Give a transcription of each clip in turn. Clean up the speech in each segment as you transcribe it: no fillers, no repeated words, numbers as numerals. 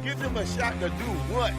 Give them a shot to do what?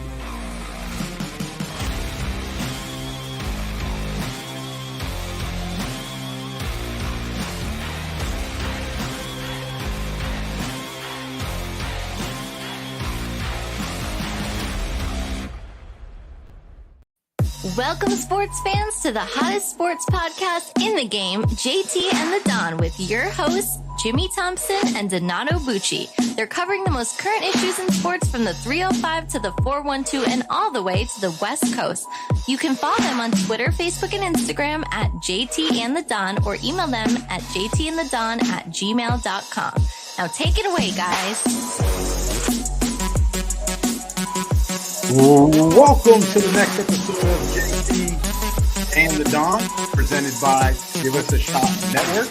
Welcome, sports fans, to the hottest sports podcast in the game, JT and the Don, with your hosts, Jimmy Thompson and Donato Bucci. They're covering the most current issues in sports from the 305 to the 412 and all the way to the West Coast. You can follow them on Twitter, Facebook, and Instagram at JT and the Don, or email them at jtandthedon@gmail.com. Now take it away, guys. Welcome to the next episode of JT and the Don, presented by Give Us a Shot Network.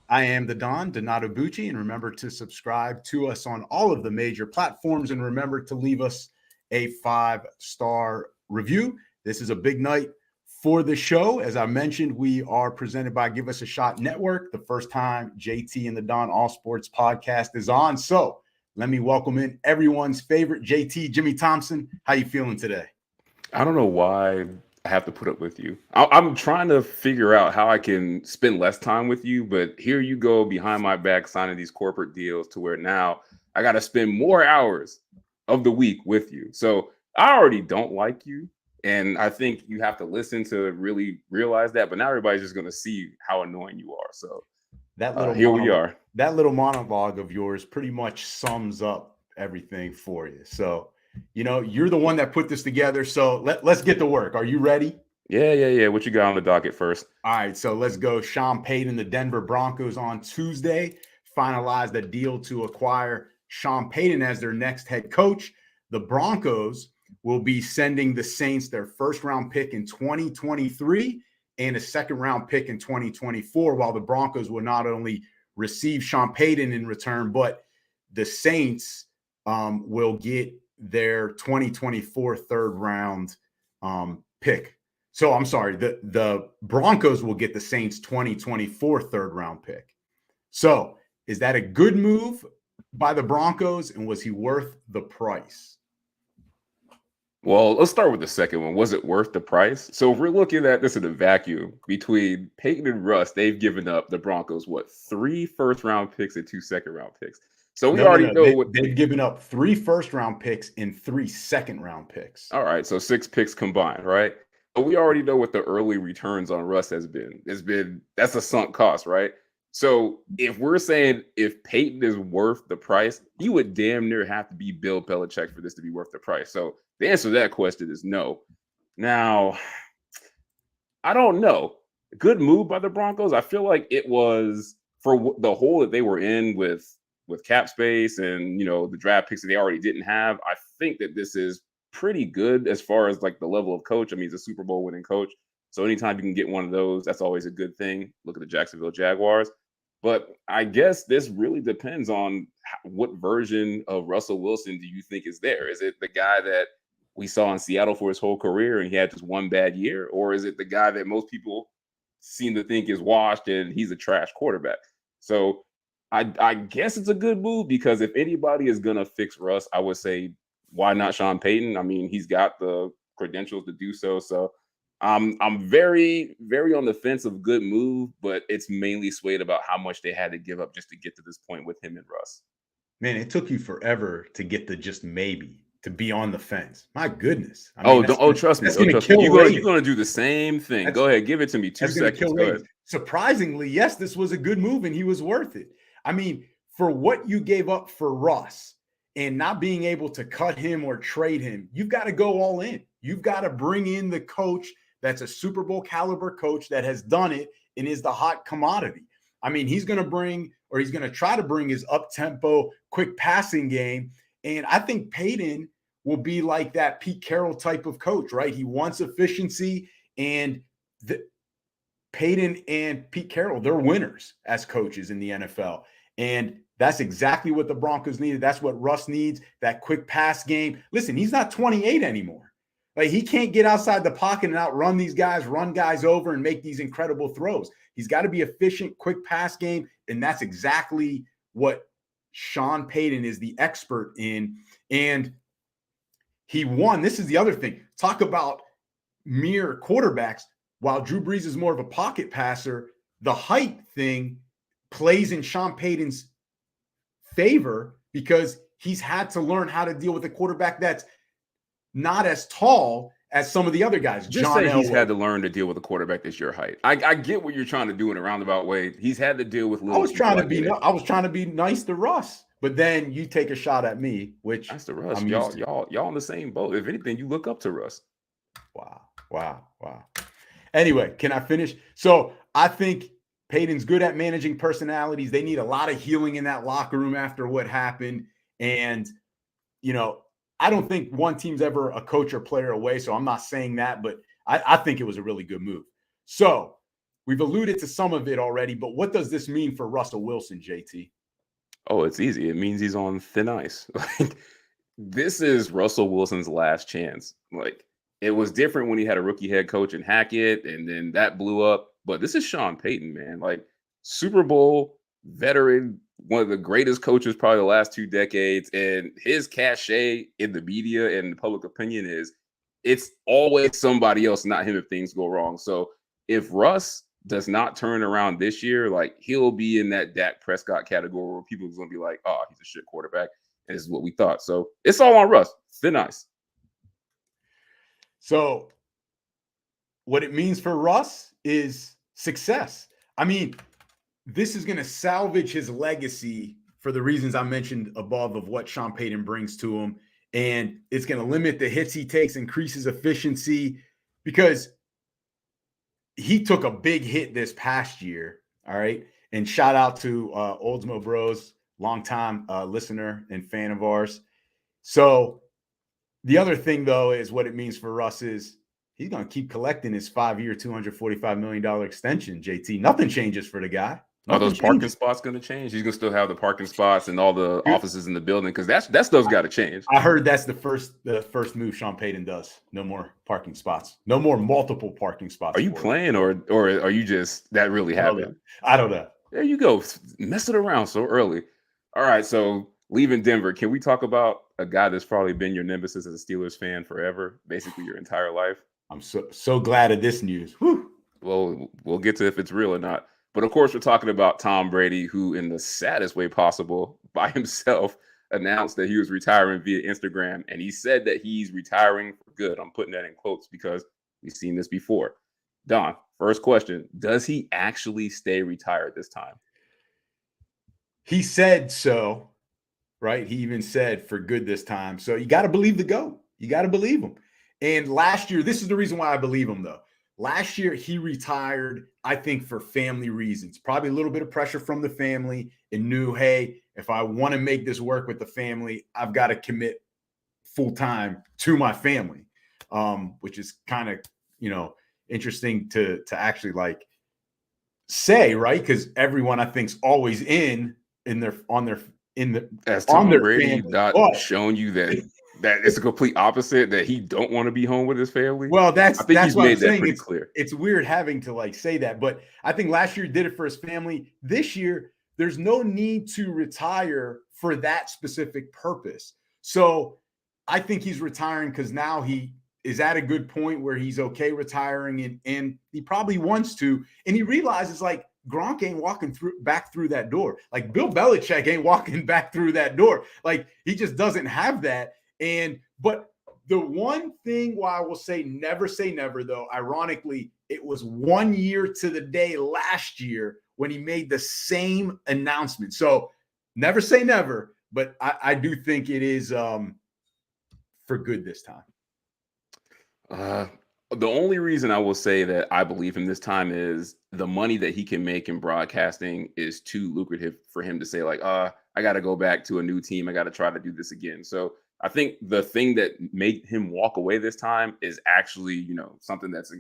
I am the Don, Donato Bucci, and remember to subscribe to us on all of the major platforms, and remember to leave us a 5-star review. This is a big night for the show. As I mentioned, we are presented by Give Us a Shot Network, the first time JT and the Don All Sports podcast is on. So let me welcome in everyone's favorite JT, Jimmy Thompson. How you feeling today? I don't know why I have to put up with you. I'm trying to figure out how I can spend less time with you, but here you go behind my back signing these corporate deals to where now I got to spend more hours of the week with you. So I already don't like you, and I think you have to listen to really realize that. But now everybody's just going to see how annoying you are. So that little here we are. That little monologue of yours pretty much sums up everything for you. So, you know, you're the one that put this together. So let's get to work. Are you ready? Yeah. What you got on the docket first? All right. So let's go. Sean Payton, the Denver Broncos on Tuesday finalized a deal to acquire Sean Payton as their next head coach. The Broncos will be sending the Saints their first-round pick in 2023 and a second-round pick in 2024, while the Broncos will not only receive Sean Payton in return, but the Saints will get their 2024 third-round pick. So I'm sorry, the Broncos will get the Saints 2024 third-round pick. So is that a good move by the Broncos, and was he worth the price? Well, let's start with the second one. Was it worth the price? So if we're looking at this in a vacuum between Peyton and Russ, they've given up the Broncos, 3 first-round picks and 2 second-round picks. So we already know what they've given up 3 first-round picks and 3 second-round picks. All right, so 6 picks combined, right? But we already know what the early returns on Russ has been. That's a sunk cost, right? So if we're saying if Peyton is worth the price, you would damn near have to be Bill Belichick for this to be worth the price. So the answer to that question is no. Now, I don't know. Good move by the Broncos. I feel like it was for the hole that they were in with cap space and, you know, the draft picks that they already didn't have. I think that this is pretty good as far as like the level of coach. I mean, he's a Super Bowl winning coach. So anytime you can get one of those, that's always a good thing. Look at the Jacksonville Jaguars. But I guess this really depends on what version of Russell Wilson do you think is there? Is it the guy that we saw in Seattle for his whole career and he had just one bad year? Or is it the guy that most people seem to think is washed and he's a trash quarterback? So I guess it's a good move, because if anybody is going to fix Russ, I would say, why not Sean Payton? I mean, he's got the credentials to do so. So I'm very, very on the fence of good move, but it's mainly swayed about how much they had to give up just to get to this point with him and Russ. Man, it took you forever to get to just maybe, to be on the fence. My goodness. I mean, trust me. You're going to do the same thing. Go ahead. Give it to me. 2 seconds. Go ahead. Surprisingly, yes, this was a good move and he was worth it. I mean, for what you gave up for Russ and not being able to cut him or trade him, you've got to go all in. You've got to bring in the coach that's a Super Bowl caliber coach that has done it and is the hot commodity. I mean, he's going to try to bring his up-tempo, quick passing game. And I think Peyton will be like that Pete Carroll type of coach, right? He wants efficiency, and Peyton and Pete Carroll, they're winners as coaches in the NFL. And that's exactly what the Broncos needed. That's what Russ needs, that quick pass game. Listen, he's not 28 anymore. Like, he can't get outside the pocket and outrun these guys, run guys over, and make these incredible throws. He's got to be efficient, quick pass game, and that's exactly what Sean Payton is the expert in, and he won. This is the other thing. Talk about mere quarterbacks. While Drew Brees is more of a pocket passer, the height thing plays in Sean Payton's favor because he's had to learn how to deal with a quarterback that's not as tall as some of the other guys. Just John say he's Elway. had to learn to deal with a quarterback that's your height. I get what you're trying to do in a roundabout way. He's had to deal with little. I was trying to be nice to Russ, but then you take a shot at me, which Nice to Russ. I'm used to. Y'all in the same boat. If anything, you look up to Russ. Wow. Anyway, can I finish? So I think Peyton's good at managing personalities. They need a lot of healing in that locker room after what happened. And, I don't think one team's ever a coach or player away. So I'm not saying that, but I think it was a really good move. So we've alluded to some of it already, but what does this mean for Russell Wilson, JT? Oh, it's easy. It means he's on thin ice. Like, this is Russell Wilson's last chance. Like, it was different when he had a rookie head coach in Hackett, and then that blew up. But this is Sean Payton, man. Like, Super Bowl veteran, one of the greatest coaches probably the last 2 decades. And his cachet in the media and the public opinion is it's always somebody else, not him, if things go wrong. So if Russ does not turn around this year, like, he'll be in that Dak Prescott category where people are going to be like, oh, he's a shit quarterback. And this is what we thought. So it's all on Russ. Thin ice. So what it means for Russ is success. I mean, this is going to salvage his legacy for the reasons I mentioned above of what Sean Payton brings to him. And it's going to limit the hits he takes, increase his efficiency, because he took a big hit this past year. All right. And shout out to Oldsmo Bros, longtime listener and fan of ours. So the other thing, though, is what it means for Russ is he's going to keep collecting his 5-year, $245 million extension, JT. Nothing changes for the guy. Are those parking spots going to change? He's going to still have the parking spots and all the offices in the building, because that's those got to change. I heard that's the first move Sean Payton does. No more parking spots. No more multiple parking spots. Are you playing or are you just that really happened? I don't know. There you go. Mess it around so early. All right, so leaving Denver, can we talk about a guy that's probably been your nemesis as a Steelers fan forever, basically your entire life? I'm so glad of this news. Whew. Well, we'll get to if it's real or not. But of course, we're talking about Tom Brady, who in the saddest way possible by himself announced that he was retiring via Instagram. And he said that he's retiring for good. I'm putting that in quotes because we've seen this before. Don, first question, does he actually stay retired this time? He said so, right? He even said for good this time. So you got to believe the GOAT. You got to believe him. And last year, this is the reason why I believe him, though. Last year, he retired, I think, for family reasons. Probably a little bit of pressure from the family, and knew, hey, if I want to make this work with the family, I've got to commit full time to my family, which is kind of, interesting to actually like say, right? Because everyone, I think, is always as Tom Brady not shown you that it's a complete opposite, that he don't want to be home with his family. Well, I think he's made that pretty clear. It's weird having to like say that, but I think last year he did it for his family. This year, there's no need to retire for that specific purpose. So I think he's retiring because now he is at a good point where he's okay retiring, and he probably wants to, and he realizes like Gronk ain't walking back through that door. Like Bill Belichick ain't walking back through that door. Like he just doesn't have that. But the one thing why I will say never, though, ironically, it was 1 year to the day last year when he made the same announcement. So never say never, but I do think it is for good this time. The only reason I will say that I believe him this time is the money that he can make in broadcasting is too lucrative for him to say like, I got to go back to a new team. I got to try to do this again. So I think the thing that made him walk away this time is actually, something that's,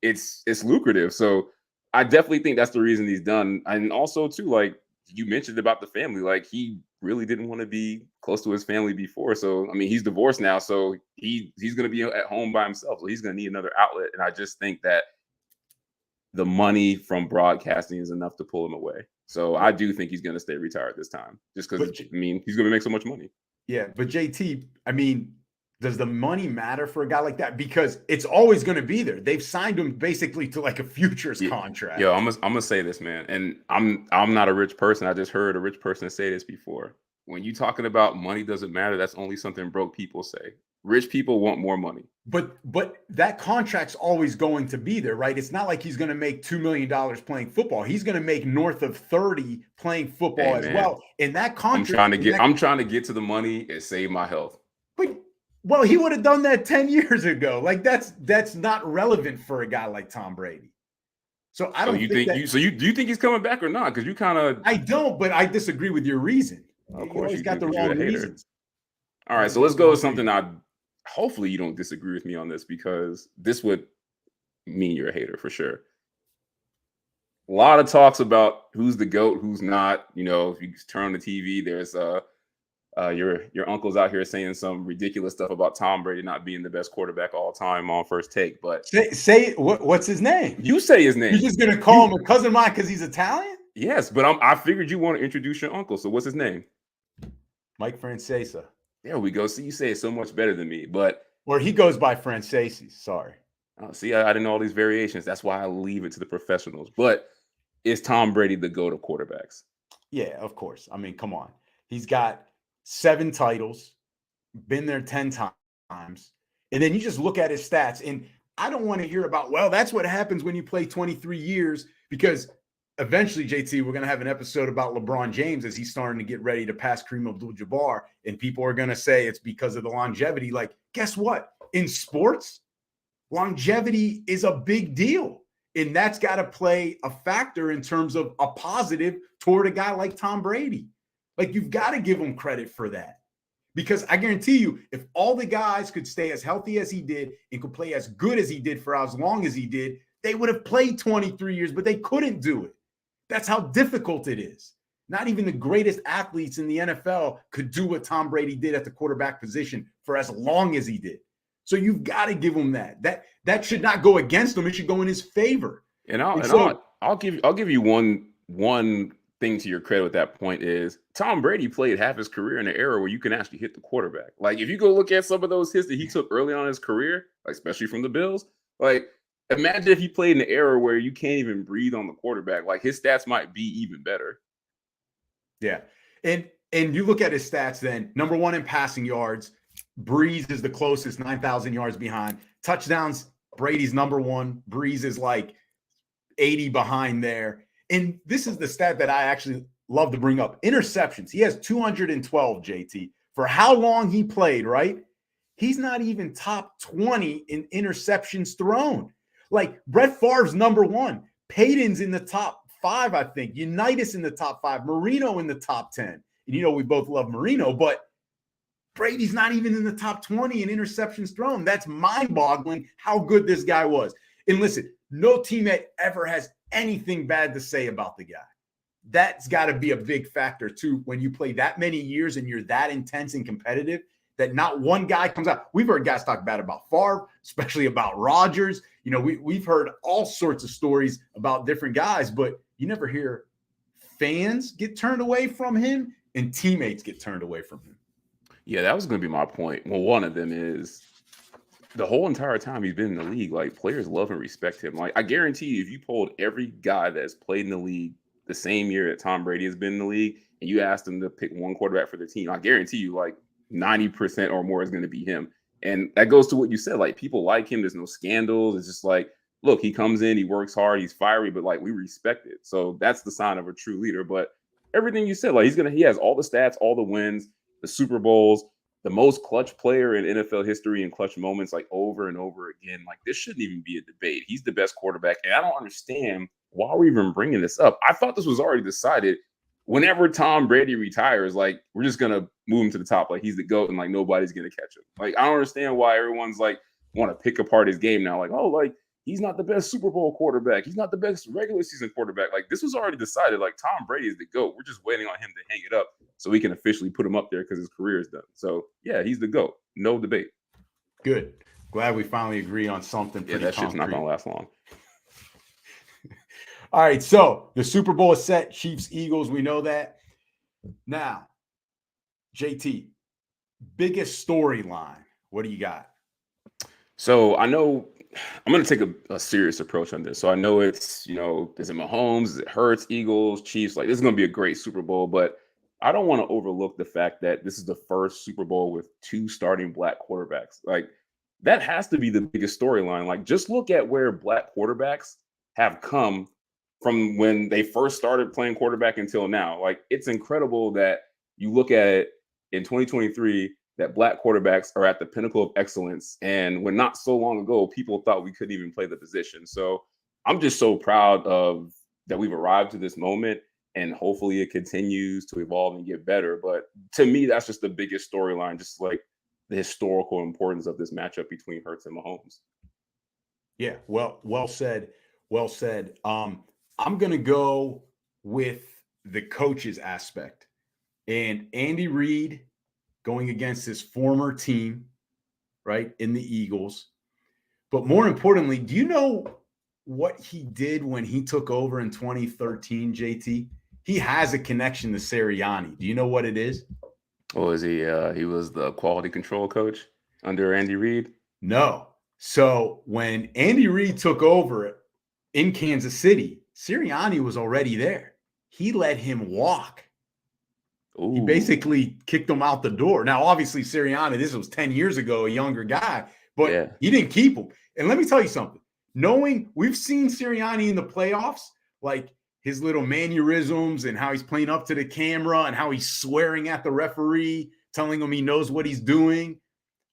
it's lucrative. So I definitely think that's the reason he's done. And also too, like you mentioned about the family, like he really didn't want to be close to his family before. So, I mean, he's divorced now, so he's going to be at home by himself. So he's going to need another outlet. And I just think that the money from broadcasting is enough to pull him away. So I do think he's going to stay retired this time, just because he's going to make so much money. Yeah, but JT, I mean, does the money matter for a guy like that? Because it's always going to be there. They've signed him basically to like a futures contract. Yo, I'm gonna say this, man, and I'm not a rich person. I just heard a rich person say this before. When you talking about money doesn't matter, that's only something broke people say. Rich people want more money. But that contract's always going to be there, right? It's not like he's going to make $2 million playing football. He's going to make north of 30 playing football as well. And that contract, I'm trying to get to the money and save my health. But well, he would have done that 10 years ago. Like that's not relevant for a guy like Tom Brady. So I don't do you think he's coming back or not? Because you kind of I don't, but I disagree with your reason. Of course, he's got the wrong reasons. All right, so let's go with something hopefully you don't disagree with me on this, because this would mean you're a hater for sure. A lot of talks about who's the GOAT, who's not. You know, if you turn on the TV, there's your uncle's out here saying some ridiculous stuff about Tom Brady not being the best quarterback all time on First Take. But say what's his name? You say his name. You're just gonna call him a cousin of mine because he's Italian? Yes, but I figured you want to introduce your uncle. So what's his name? Mike Francesa. There we go. See, you say it so much better than me, or he goes by Francesi. Sorry. See, I didn't know all these variations. That's why I leave it to the professionals. But is Tom Brady the GOAT of quarterbacks? Yeah, of course. I mean, come on. He's got 7 titles, been there 10 times. And then you just look at his stats. And I don't want to hear about, well, that's what happens when you play 23 years, because eventually, JT, we're going to have an episode about LeBron James as he's starting to get ready to pass Kareem Abdul-Jabbar. And people are going to say it's because of the longevity. Like, guess what? In sports, longevity is a big deal. And that's got to play a factor in terms of a positive toward a guy like Tom Brady. Like, you've got to give him credit for that. Because I guarantee you, if all the guys could stay as healthy as he did and could play as good as he did for as long as he did, they would have played 23 years, but they couldn't do it. That's how difficult it is. Not even the greatest athletes in the NFL could do what Tom Brady did at the quarterback position for as long as he did. So you've got to give him that. That should not go against him. It should go in his favor. And I'll give you one thing to your credit with that point is Tom Brady played half his career in an era where you can actually hit the quarterback. Like, if you go look at some of those hits that he took early on in his career, like especially from the Bills, like, imagine if he played in an era where you can't even breathe on the quarterback. Like, his stats might be even better. Yeah. And you look at his stats then, number 1 in passing yards. Breeze is the closest, 9,000 yards behind. Touchdowns, Brady's number 1. Breeze is like 80 behind there. And this is the stat that I actually love to bring up. Interceptions. He has 212, JT. For how long he played, right? He's not even top 20 in interceptions thrown. Like, Brett Favre's number 1. Payton's in the top 5, I think. Unitas in the top 5. Marino in the top 10. And you know we both love Marino, but Brady's not even in the top 20 in interceptions thrown. That's mind-boggling how good this guy was. And listen, no teammate ever has anything bad to say about the guy. That's got to be a big factor, too, when you play that many years and you're that intense and competitive, that not one guy comes out. We've heard guys talk bad about Favre, especially about Rodgers. You know, we've heard all sorts of stories about different guys, but you never hear fans get turned away from him and teammates get turned away from him. Yeah, that was going to be my point. Well, one of them is the whole entire time he's been in the league, like, players love and respect him. Like, I guarantee you, if you polled every guy that's played in the league the same year that Tom Brady has been in the league, and you asked them to pick one quarterback for the team, I guarantee you, like, 90% or more is going to be him. And that goes to what you said. Like, people like him. There's no scandals. It's just like, look, he comes in, he works hard, he's fiery, but like, we respect it. So that's the sign of a true leader. But everything you said, like, he has all the stats, all the wins, the Super Bowls, the most clutch player in NFL history in clutch moments, like, over and over again. Like, this shouldn't even be a debate. He's the best quarterback. And I don't understand why we're even bringing this up. I thought this was already decided. Whenever Tom Brady retires, like, we're just going to move him to the top. Like, he's the GOAT and like nobody's going to catch him. Like, I don't understand why everyone's like want to pick apart his game now. Like, oh, like, he's not the best Super Bowl quarterback. He's not the best regular season quarterback. Like, this was already decided. Like, Tom Brady is the GOAT. We're just waiting on him to hang it up so we can officially put him up there because his career is done. So, yeah, he's the GOAT. No debate. Good. Glad we finally agree on something. Yeah, that shit's not going to last long. All right, so the Super Bowl is set. Chiefs, Eagles, we know that. Now, JT, biggest storyline. What do you got? So I know I'm going to take a serious approach on this. So I know it's, is it Mahomes? Is it Hurts, Eagles, Chiefs? Like, this is going to be a great Super Bowl, but I don't want to overlook the fact that this is the first Super Bowl with 2 starting black quarterbacks. Like, that has to be the biggest storyline. Like, just look at where black quarterbacks have come from when they first started playing quarterback until now. Like, it's incredible that you look at it in 2023 that black quarterbacks are at the pinnacle of excellence. And when not so long ago, people thought we couldn't even play the position. So I'm just so proud of that we've arrived to this moment, and hopefully it continues to evolve and get better. But to me, that's just the biggest storyline, just like the historical importance of this matchup between Hurts and Mahomes. Yeah, well said. Well said. I'm going to go with the coaches aspect. And Andy Reid going against his former team, right, in the Eagles. But more importantly, do you know what he did when he took over in 2013, JT? He has a connection to Sirianni. Do you know what it is? Oh, is he? He was the quality control coach under Andy Reid? No. So when Andy Reid took over in Kansas City, Sirianni was already there. He let him walk. Ooh. He basically kicked him out the door. Now, obviously, Sirianni, this was 10 years ago, a younger guy, but he didn't keep him. And let me tell you something. Knowing we've seen Sirianni in the playoffs, like his little mannerisms and how he's playing up to the camera and how he's swearing at the referee, telling him he knows what he's doing.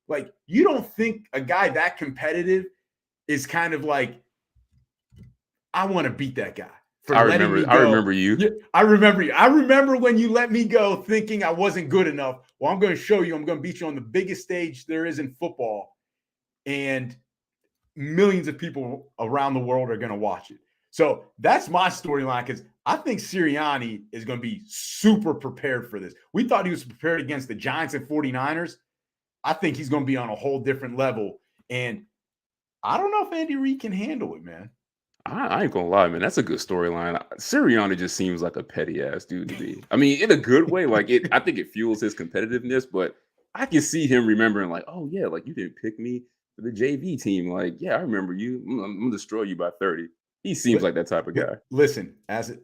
Like, you don't think a guy that competitive is kind of like, I want to beat that guy. I remember you. Yeah, I remember you. I remember when you let me go thinking I wasn't good enough. Well, I'm going to show you. I'm going to beat you on the biggest stage there is in football. And millions of people around the world are going to watch it. So that's my storyline, because I think Sirianni is going to be super prepared for this. We thought he was prepared against the Giants and 49ers. I think he's going to be on a whole different level. And I don't know if Andy Reid can handle it, man. I ain't gonna lie, man. That's a good storyline. Sirianni just seems like a petty ass dude to me. I mean, in a good way. Like, I think it fuels his competitiveness, but I can see him remembering, like, oh yeah, like, you didn't pick me for the JV team. Like, yeah, I remember you. I'm gonna destroy you by 30. He seems like that type of guy. Listen, as a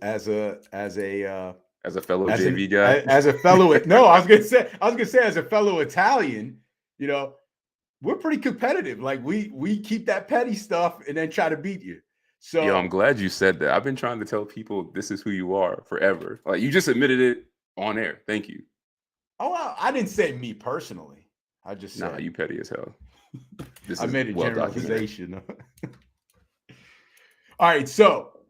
fellow JV guy, as a fellow. No, I was gonna say as a fellow Italian, we're pretty competitive. Like, we keep that petty stuff and then try to beat you. So, yo, I'm glad you said that. I've been trying to tell people this is who you are forever. Like, you just admitted it on air. Thank you. Oh, well, I didn't say me personally. I just said, nah, you petty as hell. I made a generalization. All right, so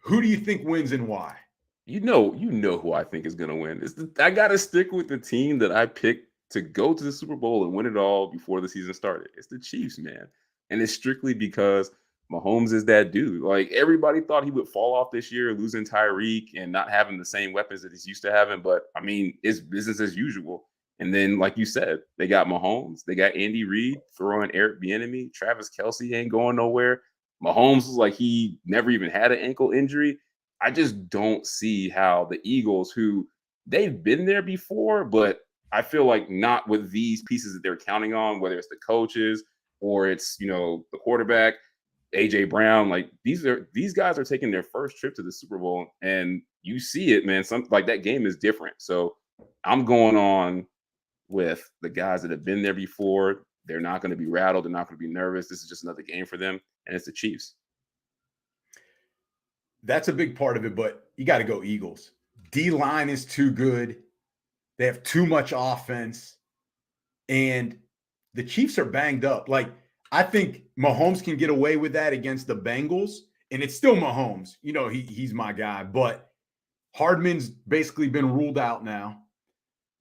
who do you think wins and why? You know who I think is gonna win. I gotta stick with the team that I picked to go to the Super Bowl and win it all before the season started. It's the Chiefs, man, and it's strictly because Mahomes is that dude. Like, everybody thought he would fall off this year, losing Tyreek and not having the same weapons that he's used to having. But I mean, it's business as usual. And then, like you said, they got Mahomes, they got Andy Reid throwing Eric Bieniemy. Travis Kelce ain't going nowhere. Mahomes was like he never even had an ankle injury. I just don't see how the Eagles, who they've been there before, but I feel like not with these pieces that they're counting on, whether it's the coaches or it's, the quarterback, AJ Brown, like these guys are taking their first trip to the Super Bowl, and you see it, man. Something like that game is different. So I'm going on with the guys that have been there before. They're not going to be rattled. They're not going to be nervous. This is just another game for them, and it's the Chiefs. That's a big part of it, but you got to go Eagles. D-line is too good. They have too much offense, and the Chiefs are banged up. Like, I think Mahomes can get away with that against the Bengals, and it's still Mahomes. He's my guy, but Hardman's basically been ruled out now.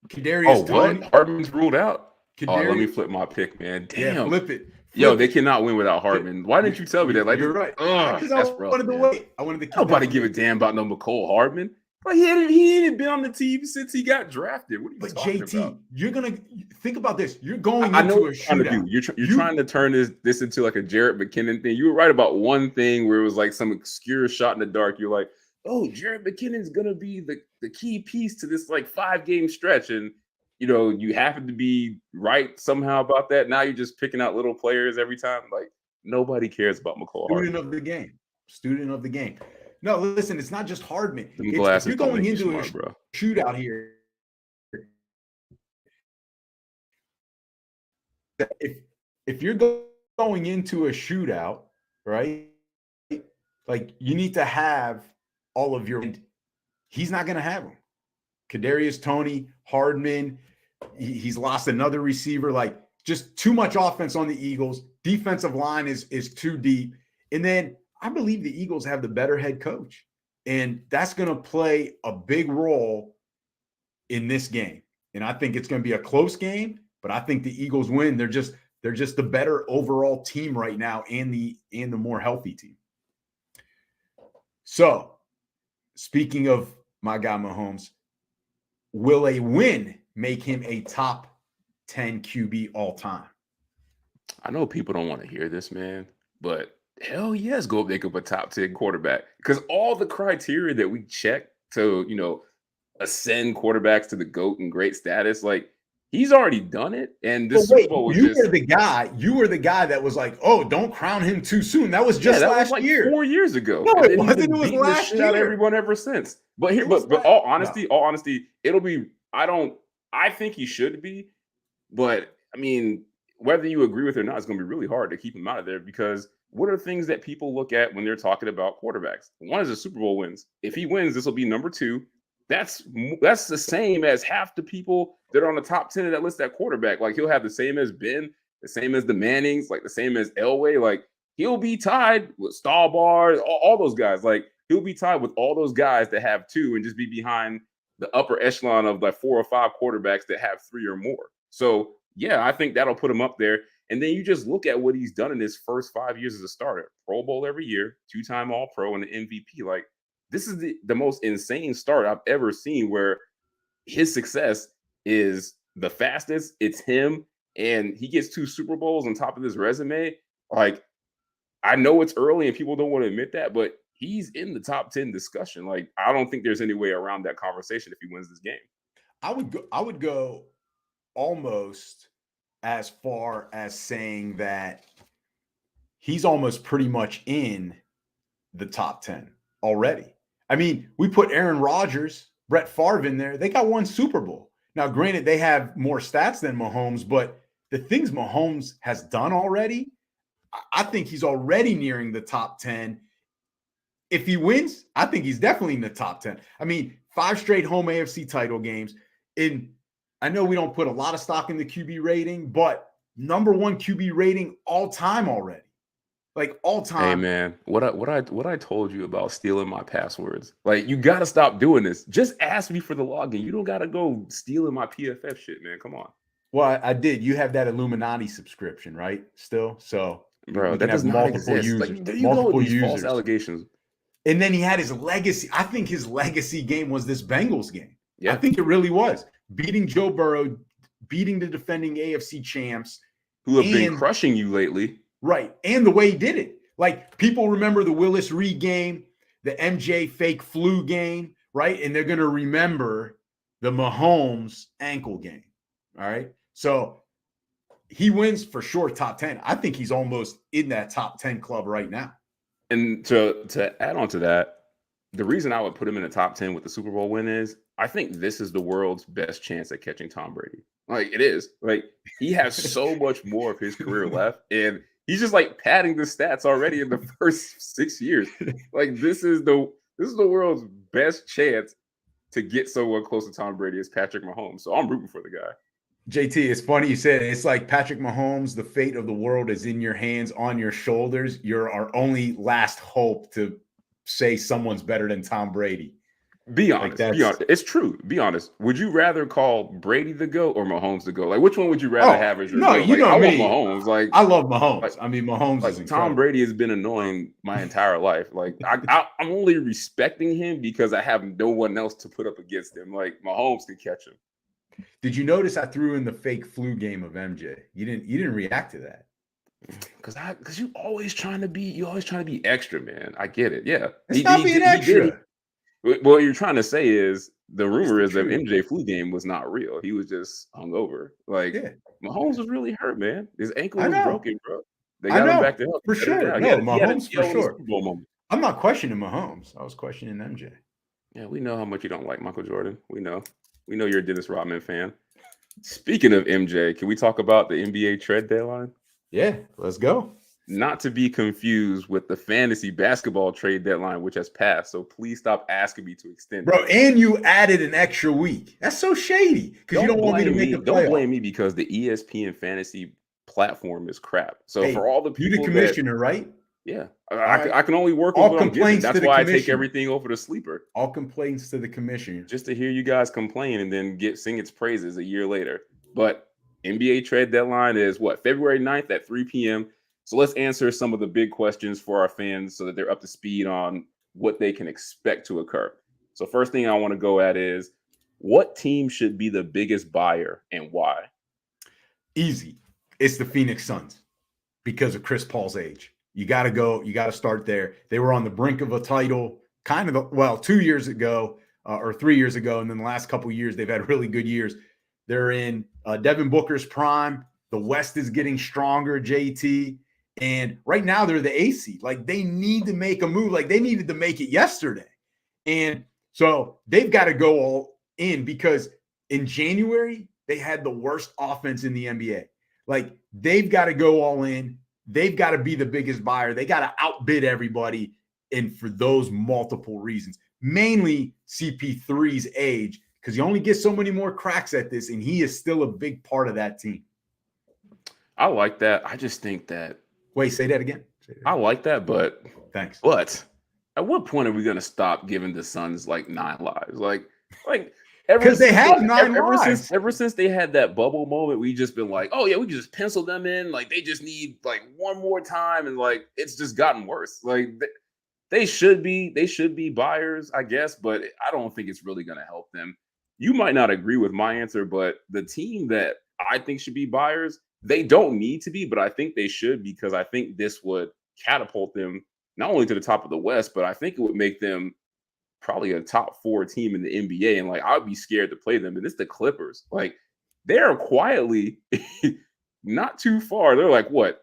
Kadarius Toney. What? Hardman's ruled out? Let me flip my pick, man. Damn. Yeah, flip it. Yo, they cannot win without Hardman. Why didn't you tell me that? Like, you're right. Because I wanted to wait. I wanted to keep nobody give a damn about no McCole Hardman. Like he hadn't been on the team since he got drafted. What are you talking JT, about? you're gonna think about this. You're going I know into what a you're trying to shootout. do. You're trying to turn this into like a Jarrett McKinnon thing. You were right about one thing where it was like some obscure shot in the dark. You're like, oh, Jarrett McKinnon's gonna be the key piece to this like 5-game stretch, and you happen to be right somehow about that. Now you're just picking out little players every time. Like nobody cares about McCall Hardman. Student of the game. No, listen, it's not just Hardman. Them If glasses you're don't going make you into smart, a bro. shootout here, if you're going into a shootout, right? Like you need to have all of your. He's not going to have them. Kadarius Toney, Hardman. He's lost another receiver. Like just too much offense on the Eagles. Defensive line is too deep. And then I believe the Eagles have the better head coach. And that's going to play a big role in this game. And I think it's going to be a close game, but I think the Eagles win. They're just the better overall team right now and the more healthy team. So, speaking of my guy Mahomes, will a win make him a top 10 QB all time? I know people don't want to hear this, man, but hell yes, go make up a top 10 quarterback. Because all the criteria that we check to, ascend quarterbacks to the GOAT and great status, like he's already done it. And this Super Bowl was you were the guy that was like, oh, don't crown him too soon. That was just last year. 4 years ago. No, and it wasn't. It was last year. Out everyone ever since. But here, but all honesty, it'll be. I think he should be, but I mean, whether you agree with it or not, it's going to be really hard to keep him out of there because what are things that people look at when they're talking about quarterbacks? One is the Super Bowl wins. If he wins, this will be number 2. That's the same as half the people that are on the top 10 of that list at quarterback. Like he'll have the same as Ben, the same as the Mannings, like the same as Elway. Like he'll be tied with Staubach, all those guys. Like he'll be tied with all those guys that have 2 and just be behind the upper echelon of like 4 or 5 quarterbacks that have 3 or more. So yeah, I think that'll put him up there. And then you just look at what he's done in his first 5 years as a starter. Pro Bowl every year, 2-time All-Pro and an MVP. Like this is the most insane start I've ever seen where his success is the fastest. It's him. And he gets 2 Super Bowls on top of his resume. Like, I know it's early and people don't want to admit that, but he's in the top 10 discussion. Like, I don't think there's any way around that conversation if he wins this game. I would go almost as far as saying that he's almost pretty much in the top 10 already. I mean, we put Aaron Rodgers, Brett Favre in there. They got 1 Super Bowl. Now, granted, they have more stats than Mahomes, but the things Mahomes has done already, I think he's already nearing the top 10. If he wins, I think he's definitely in the top 10. I mean, 5 straight home AFC title games. I know we don't put a lot of stock in the QB rating, but number 1 QB rating all time already. Like all time. Hey man, what I told you about stealing my passwords. Like you got to stop doing this. Just ask me for the login. You don't got to go stealing my PFF shit, man. Come on. Well, I did. You have that Illuminati subscription, right? Still, so bro, that does not exist. Users, like, there you go with these false allegations. And then he had his legacy. I think his legacy game was this Bengals game. Yeah. I think it really was beating Joe Burrow, beating the defending AFC champs who have been crushing you lately. Right. And the way he did it. Like people remember the Willis Reed game, the MJ fake flu game, right? And they're going to remember the Mahomes ankle game. All right. So he wins for sure top 10. I think he's almost in that top 10 club right now. And to add on to that, the reason I would put him in the top 10 with the Super Bowl win is I think this is the world's best chance at catching Tom Brady. Like it is. Like he has so much more of his career left. And he's just like padding the stats already in the first 6 years. Like this is the world's best chance to get someone close to Tom Brady as Patrick Mahomes. So I'm rooting for the guy. JT, it's funny you said it. It's like Patrick Mahomes, the fate of the world is in your hands, on your shoulders. You're our only last hope to say someone's better than Tom Brady. Be Like honest. Be honest. It's true. Be honest. Would you rather call Brady the GOAT or Mahomes the GOAT? Like, which one would you rather have as your no, GOAT? you Like, know I want me. Mahomes. Like, I love Mahomes. like, I mean, Mahomes is like Tom incredible. Brady has been annoying my entire life. Like, I'm only respecting him because I have no one else to put up against him. Like, Mahomes can catch him. Did you notice I threw in the fake flu game of MJ? You didn't react to that. Because you always trying to be extra, man. I get it. Yeah. It's not being extra. What you're trying to say is the rumor is that truth. MJ flu game was not real. He was just hungover. Like Mahomes was really hurt, man. His ankle was broken, bro. They got him back to health for sure. No, Mahomes for sure. I'm not questioning Mahomes. I was questioning MJ. Yeah, we know how much you don't like Michael Jordan. We know you're a Dennis Rodman fan. Speaking of MJ, can we talk about the NBA trade deadline? Yeah, let's go. Not to be confused with the fantasy basketball trade deadline, which has passed. So please stop asking me to extend Bro, and you added an extra week. That's so shady because you don't want me to make the playoff. Don't blame me because the ESPN fantasy platform is crap. So for all the people, you're the commissioner, right? Yeah, I can only work with what I'm given. That's why I take everything over to Sleeper. All complaints to the commissioner. Just to hear you guys complain and then sing its praises a year later. But NBA trade deadline is what? February 9th at 3 p.m. So let's answer some of the big questions for our fans so that they're up to speed on what they can expect to occur. So first thing I want to go at is what team should be the biggest buyer and why? Easy. It's the Phoenix Suns because of Chris Paul's age. You got to go. You got to start there. They were on the brink of a title 2 years ago or 3 years ago. And then the last couple of years, they've had really good years. They're in Devin Booker's prime. The West is getting stronger, JT. And right now they're the AC. Like they need to make a move. Like they needed to make it yesterday. And so they've got to go all in because in January, they had the worst offense in the NBA. Like they've got to go all in. They've got to be the biggest buyer. They got to outbid everybody. And for those multiple reasons, mainly CP3's age, because you only get so many more cracks at this. And he is still a big part of that team. I like that. I just think that. Wait, say that again. I like that, but thanks. But at what point are we going to stop giving the Suns like 9 lives? Like because they have 9 lives. Ever since they had that bubble moment, we just been like, oh yeah, we can just pencil them in. Like they just need like one more time, and like it's just gotten worse. Like they should be buyers, I guess, but I don't think it's really going to help them. You might not agree with my answer, but the team that I think should be buyers. They don't need to be, but I think they should because I think this would catapult them not only to the top of the West, but I think it would make them probably a top 4 team in the NBA. And like, I'd be scared to play them. And it's the Clippers. Like, they're quietly not too far. They're like, what,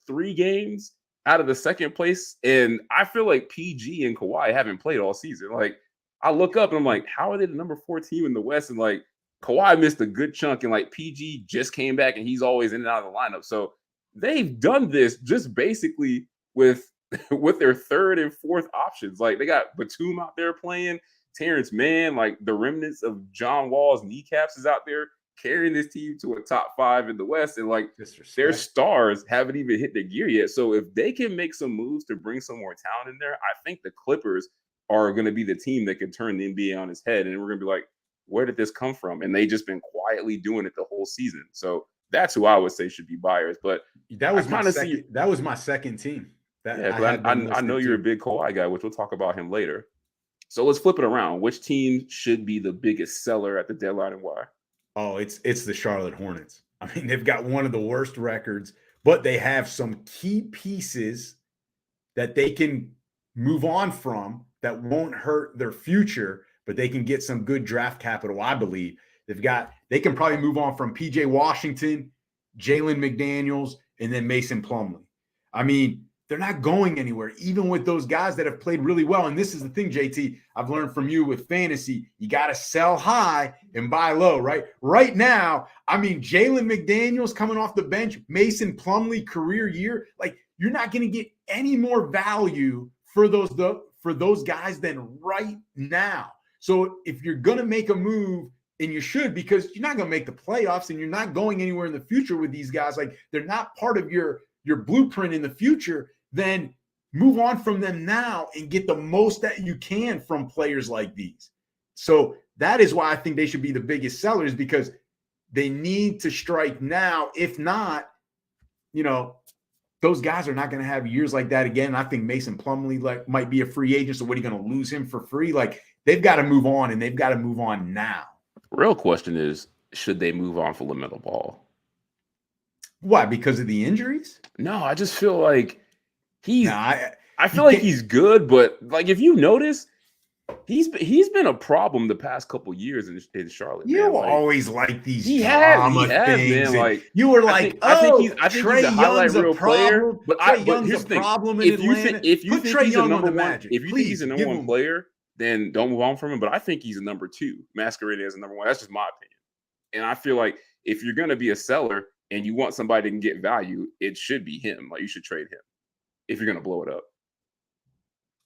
3 games out of the second place? And I feel like PG and Kawhi haven't played all season. Like, I look up and I'm like, how are they the number 4 team in the West? And like, Kawhi missed a good chunk, and like PG just came back, and he's always in and out of the lineup. So they've done this just basically with their 3rd and 4th options. Like they got Batum out there playing, Terrence Mann, like the remnants of John Wall's kneecaps is out there carrying this team to a top 5 in the West, and like their stars haven't even hit their gear yet. So if they can make some moves to bring some more talent in there, I think the Clippers are going to be the team that can turn the NBA on its head, and we're going to be like, where did this come from? And they just been quietly doing it the whole season. So that's who I would say should be buyers. But that was my second team. I know you're a big Kawhi guy, which we'll talk about him later. So let's flip it around. Which team should be the biggest seller at the deadline and why? Oh, it's the Charlotte Hornets. I mean, they've got one of the worst records, but they have some key pieces that they can move on from that won't hurt their future. But they can get some good draft capital, I believe. They can probably move on from PJ Washington, Jalen McDaniels, and then Mason Plumlee. I mean, they're not going anywhere, even with those guys that have played really well. And this is the thing, JT, I've learned from you with fantasy. You got to sell high and buy low, right? Right now, I mean, Jalen McDaniels coming off the bench, Mason Plumlee career year, like you're not going to get any more value for those guys than right now. So if you're going to make a move, and you should, because you're not going to make the playoffs and you're not going anywhere in the future with these guys, like they're not part of your blueprint in the future, then Move on from them now and get the most that you can from players like these. So that is why I think they should be the biggest sellers, because they need to strike now. If not, those guys are not going to have years like that again. I think Mason Plumlee might be a free agent. So what are you going to lose him for free? They've got to move on, and they've got to move on now. Real question is, should they move on for LaMelo Ball? Why? Because of the injuries? No, I just feel like I feel like he's good, but if you notice, he's been a problem the past couple years in Charlotte. You always like these drama things. Man, you were I think Trae Young's a player. But here's the problem in Atlanta. If you think he's a number one, if you think he's a number one player, then don't move on from him. But I think he's a number two, masquerading as a number one. That's just my opinion. And I feel like if you're going to be a seller and you want somebody that can get value, it should be him. You should trade him if you're going to blow it up.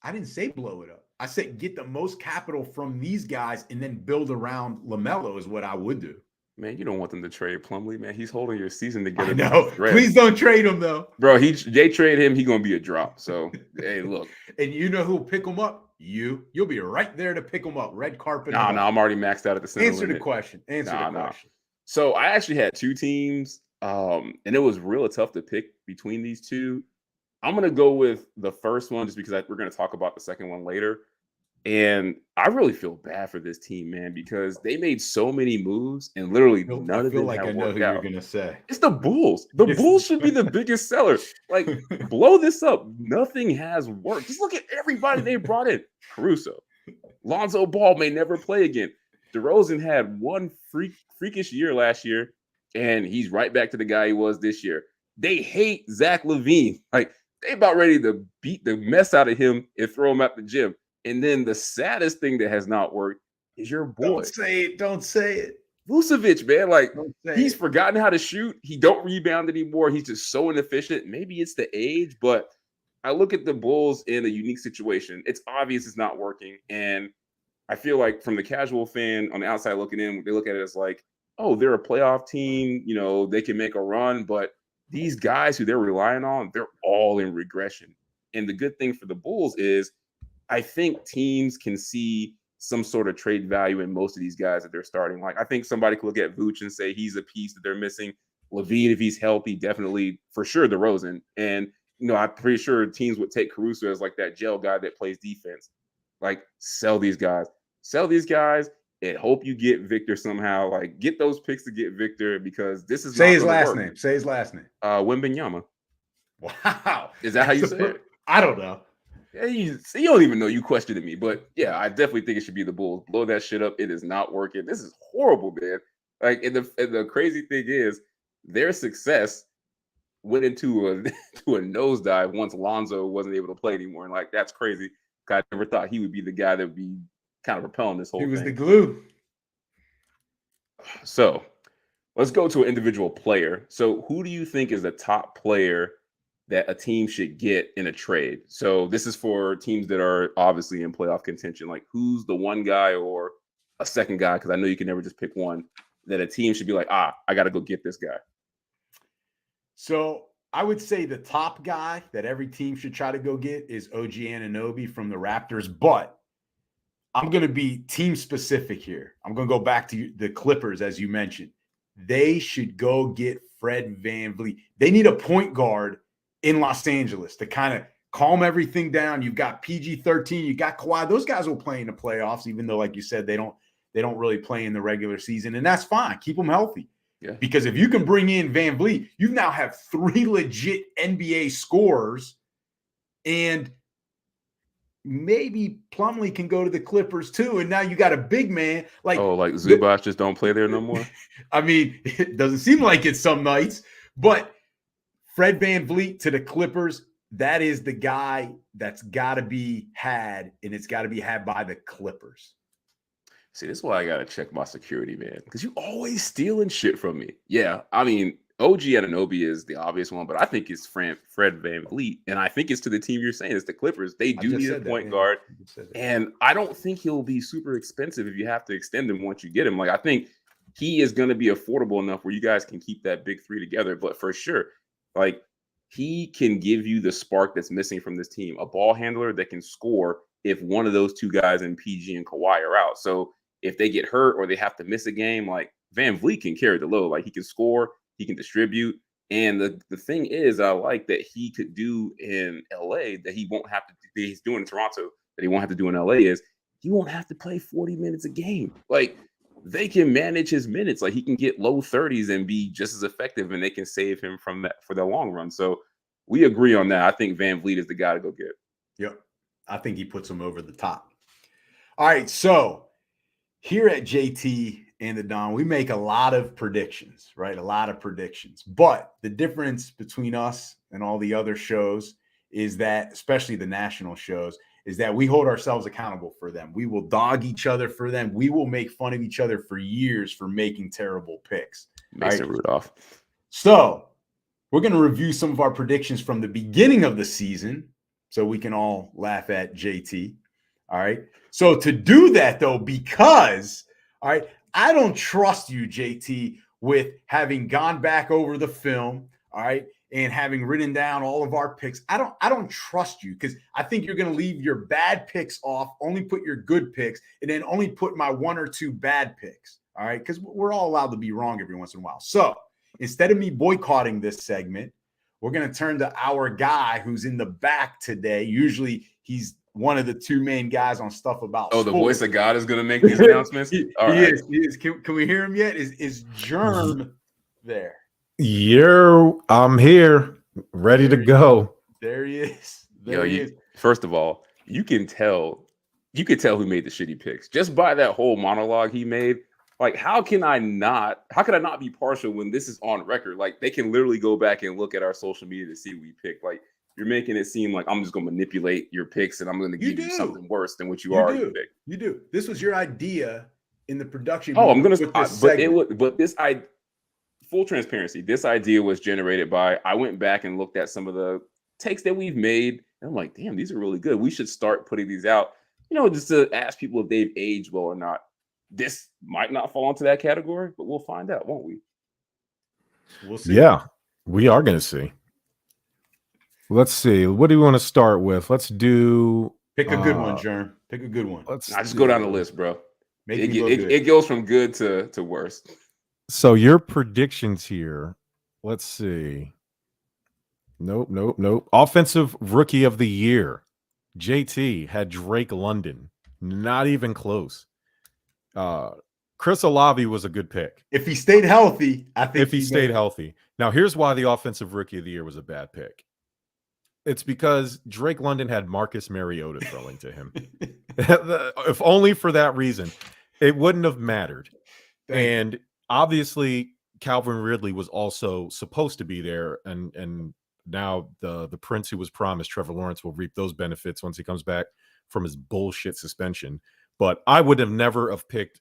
I didn't say blow it up. I said get the most capital from these guys and then build around LaMelo is what I would do. Man, you don't want them to trade Plumlee, man. He's holding your season together. No, please don't trade him though. Bro, they trade him, he's going to be a drop. So, hey, look. And you know who'll pick him up? You'll be right there to pick them up. Red carpet. No, I'm already maxed out at the center. Answer the question. So I actually had two teams, and it was real tough to pick between these two. I'm going to go with the first one just because we're going to talk about the second one later. And I really feel bad for this team, man, because they made so many moves and literally none of them have worked out. I know who you're going to say. It's the Bulls. The Bulls should be the biggest seller. Blow this up. Nothing has worked. Just look at everybody they brought in. Caruso. Lonzo Ball may never play again. DeRozan had one freakish year last year, and he's right back to the guy he was this year. They hate Zach LaVine. They about ready to beat the mess out of him and throw him at the gym. And then the saddest thing that has not worked is your boy. Don't say it. Vucevic, man. He's forgotten how to shoot. He don't rebound anymore. He's just so inefficient. Maybe it's the age, but I look at the Bulls in a unique situation. It's obvious it's not working. And I feel like from the casual fan on the outside looking in, they look at it as they're a playoff team. They can make a run. But these guys who they're relying on, they're all in regression. And the good thing for the Bulls is I think teams can see some sort of trade value in most of these guys that they're starting. I think somebody could look at Vooch and say he's a piece that they're missing. LaVine, if he's healthy, definitely for sure DeRozan. And I'm pretty sure teams would take Caruso as that gel guy that plays defense. Sell these guys and hope you get Victor somehow. Get those picks to get Victor because this is Say his last name. Wembanyama. Wow. Is that how you say it? I don't know. Yeah, you don't even know. You questioned me, but yeah, I definitely think it should be the Bulls. Blow that shit up. It is not working. This is horrible, man. And the crazy thing is, their success went into a nosedive once Lonzo wasn't able to play anymore. And that's crazy. I never thought he would be the guy that would be kind of propelling this whole thing. He was the glue. So let's go to an individual player. So who do you think is the top player that a team should get in a trade? So this is for teams that are obviously in playoff contention. Who's the one guy or a second guy? Because I know you can never just pick one that a team should be I got to go get this guy. So I would say the top guy that every team should try to go get is OG Anunoby from the Raptors. But I'm going to be team specific here. I'm going to go back to the Clippers, as you mentioned. They should go get Fred VanVleet. They need a point guard in Los Angeles to kind of calm everything down. You've got PG-13, you got Kawhi. Those guys will play in the playoffs, even though, like you said, they don't really play in the regular season, and that's fine. Keep them healthy. Yeah. Because if you can bring in VanVleet, you now have 3 legit NBA scorers, and maybe Plumlee can go to the Clippers too. And now you got a big man Zubac just don't play there no more. I mean, it doesn't seem like it some nights, but Fred VanVleet to the Clippers, that is the guy that's got to be had, and it's got to be had by the Clippers. See, this is why I got to check my security, man, because you always stealing shit from me. Yeah, I mean, OG Anunoby is the obvious one, but I think it's Fred VanVleet, and I think it's to the team you're saying. It's the Clippers. They do need a point guard, and I don't think he'll be super expensive if you have to extend him once you get him. I think he is going to be affordable enough where you guys can keep that big three together, but for sure, he can give you the spark that's missing from this team, a ball handler that can score if one of those two guys in PG and Kawhi are out. So if they get hurt or they have to miss a game, like Van Vliet can carry the load. Like he can score, he can distribute. And the thing is, I like that he could do in LA that he won't have to do, he's doing in Toronto that he won't have to do in LA is he won't have to play 40 minutes a game. Like they can manage his minutes. Like he can get low 30s and be just as effective, and they can save him from that for the long run. So we agree on that. I think Van Vliet is the guy to go get. Yep. I think he puts him over the top. All right. So here at JT and the Don, we make a lot of predictions, right? A lot of predictions. But the difference between us and all the other shows is that, especially the national shows, is that we hold ourselves accountable for them. We will dog each other for them. We will make fun of each other for years for making terrible picks. Mason Rudolph. So we're going to review some of our predictions from the beginning of the season so we can all laugh at JT. All right. So to do that, though, because, all right, I don't trust you, JT, with having gone back over the film, all right, and having written down all of our picks. I don't trust you because I think you're going to leave your bad picks off, only put your good picks, and then only put my one or two bad picks, all right, because we're all allowed to be wrong every once in a while. So instead of me boycotting this segment, we're going to turn to our guy who's in the back today. Usually he's one of the two main guys on Stuff About Oh, Sports. the voice of God is going to make these announcements? He is. Can we hear him yet? Is Germ there? I'm here, ready to go. There he is. First of all, you can tell who made the shitty picks just by that whole monologue he made. Like, how could I not be partial when this is on record? Like, they can literally go back and look at our social media to see what we picked. Like, you're making it seem like I'm just going to manipulate your picks and I'm going to give you something worse than what you already picked. You do. This was your idea in the production. Oh, I'm going to. Full transparency. This idea was generated by. I went back and looked at some of the takes that we've made, and I'm like, damn, these are really good. We should start putting these out. Just to ask people if they've aged well or not. This might not fall into that category, but we'll find out, won't we? We'll see. Yeah, we are going to see. Let's see. What do we want to start with? Let's do. Pick a good one, Jerm. Pick a good one. Just go down the list, bro. It goes from good to worse. So your predictions here. Let's see. Nope. Offensive Rookie of the Year. JT had Drake London. Not even close. Chris Olave was a good pick. If he stayed healthy, I think. If he stayed healthy. Now, here's why the Offensive Rookie of the Year was a bad pick. It's because Drake London had Marcus Mariota throwing to him. If only for that reason, it wouldn't have mattered. And obviously, Calvin Ridley was also supposed to be there, and now the prince who was promised, Trevor Lawrence, will reap those benefits once he comes back from his bullshit suspension. But I would have never have picked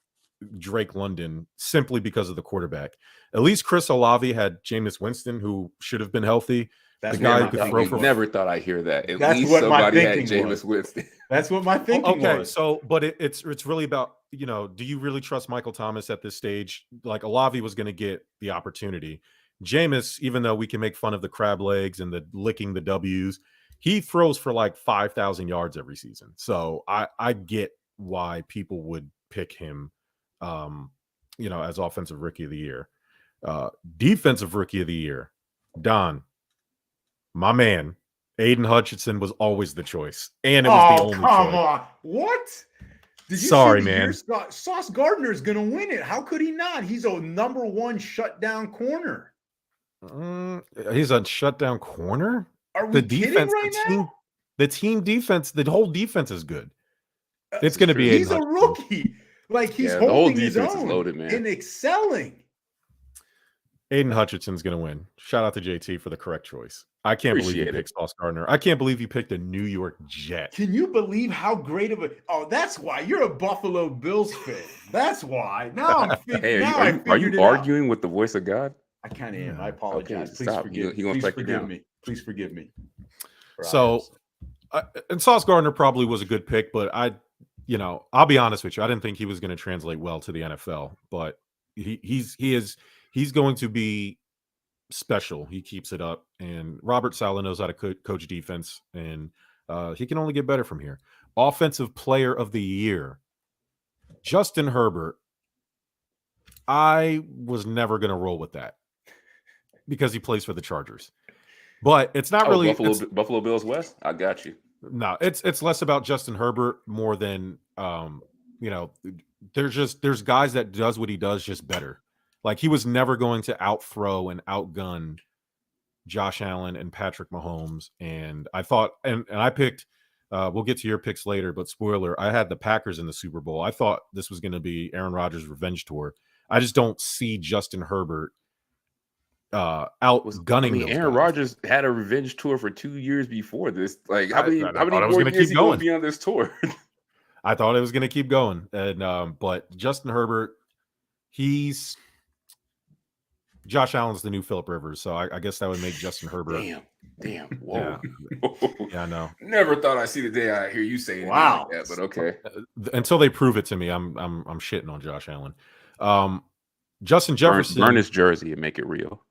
Drake London simply because of the quarterback. At least Chris Olave had Jameis Winston, who should have been healthy. That's the guy who could throw for. Never thought I'd hear that. At That's least what somebody my had thinking Jameis Winston. That's what my thinking was. Okay, so but it's really about, do you really trust Michael Thomas at this stage? Like, Olave was going to get the opportunity. Jameis, even though we can make fun of the crab legs and the licking the W's, he throws for like 5,000 yards every season. So I get why people would pick him, as Offensive Rookie of the Year. Defensive Rookie of the Year, Don. My man, Aiden Hutchinson was always the choice, and it was the only choice. Come on, what? Did you Sorry, man. Sauce Gardner's gonna win it. How could he not? He's a number one shutdown corner. He's a shutdown corner. Are we kidding right now? The team defense, the whole defense is good. It's going to be. He's a rookie. Like he's holding his own is loaded, man. and excelling. Aiden Hutchinson's going to win. Shout out to JT for the correct choice. I can't believe you picked Sauce Gardner. I can't believe you picked a New York Jet. Can you believe how great of a? Oh, that's why you're a Buffalo Bills fan. That's why. Now I'm hey, are you arguing with the voice of God? I kind of am. I apologize. Okay, Please stop. forgive. Please forgive me. Please forgive me. So, and Sauce Gardner probably was a good pick, but I'll be honest with you. I didn't think he was going to translate well to the NFL, but he's going to be special. He keeps it up, and Robert Saleh knows how to coach defense, and he can only get better from here. Offensive Player of the Year, Justin Herbert. I was never going to roll with that because he plays for the Chargers, but it's not really Buffalo Bills West. I got you. No, it's less about Justin Herbert more than there's guys that does what he does just better. Like he was never going to outthrow and outgun Josh Allen and Patrick Mahomes. And I thought, and I picked, we'll get to your picks later, but spoiler, I had the Packers in the Super Bowl. I thought this was going to be Aaron Rodgers' revenge tour. I just don't see Justin Herbert outgunning. Aaron Rodgers had a revenge tour for 2 years before this. Like how many more years keep he going. gonna be on this tour? I thought it was going to keep going, and but Justin Herbert, he's Josh Allen's the new Phillip Rivers, so I guess that would make Justin Herbert. Damn, whoa, yeah, I know. Never thought I'd see the day I hear you say wow. Like that, but okay. Until they prove it to me, I'm shitting on Josh Allen. Justin Jefferson, burn his jersey and make it real.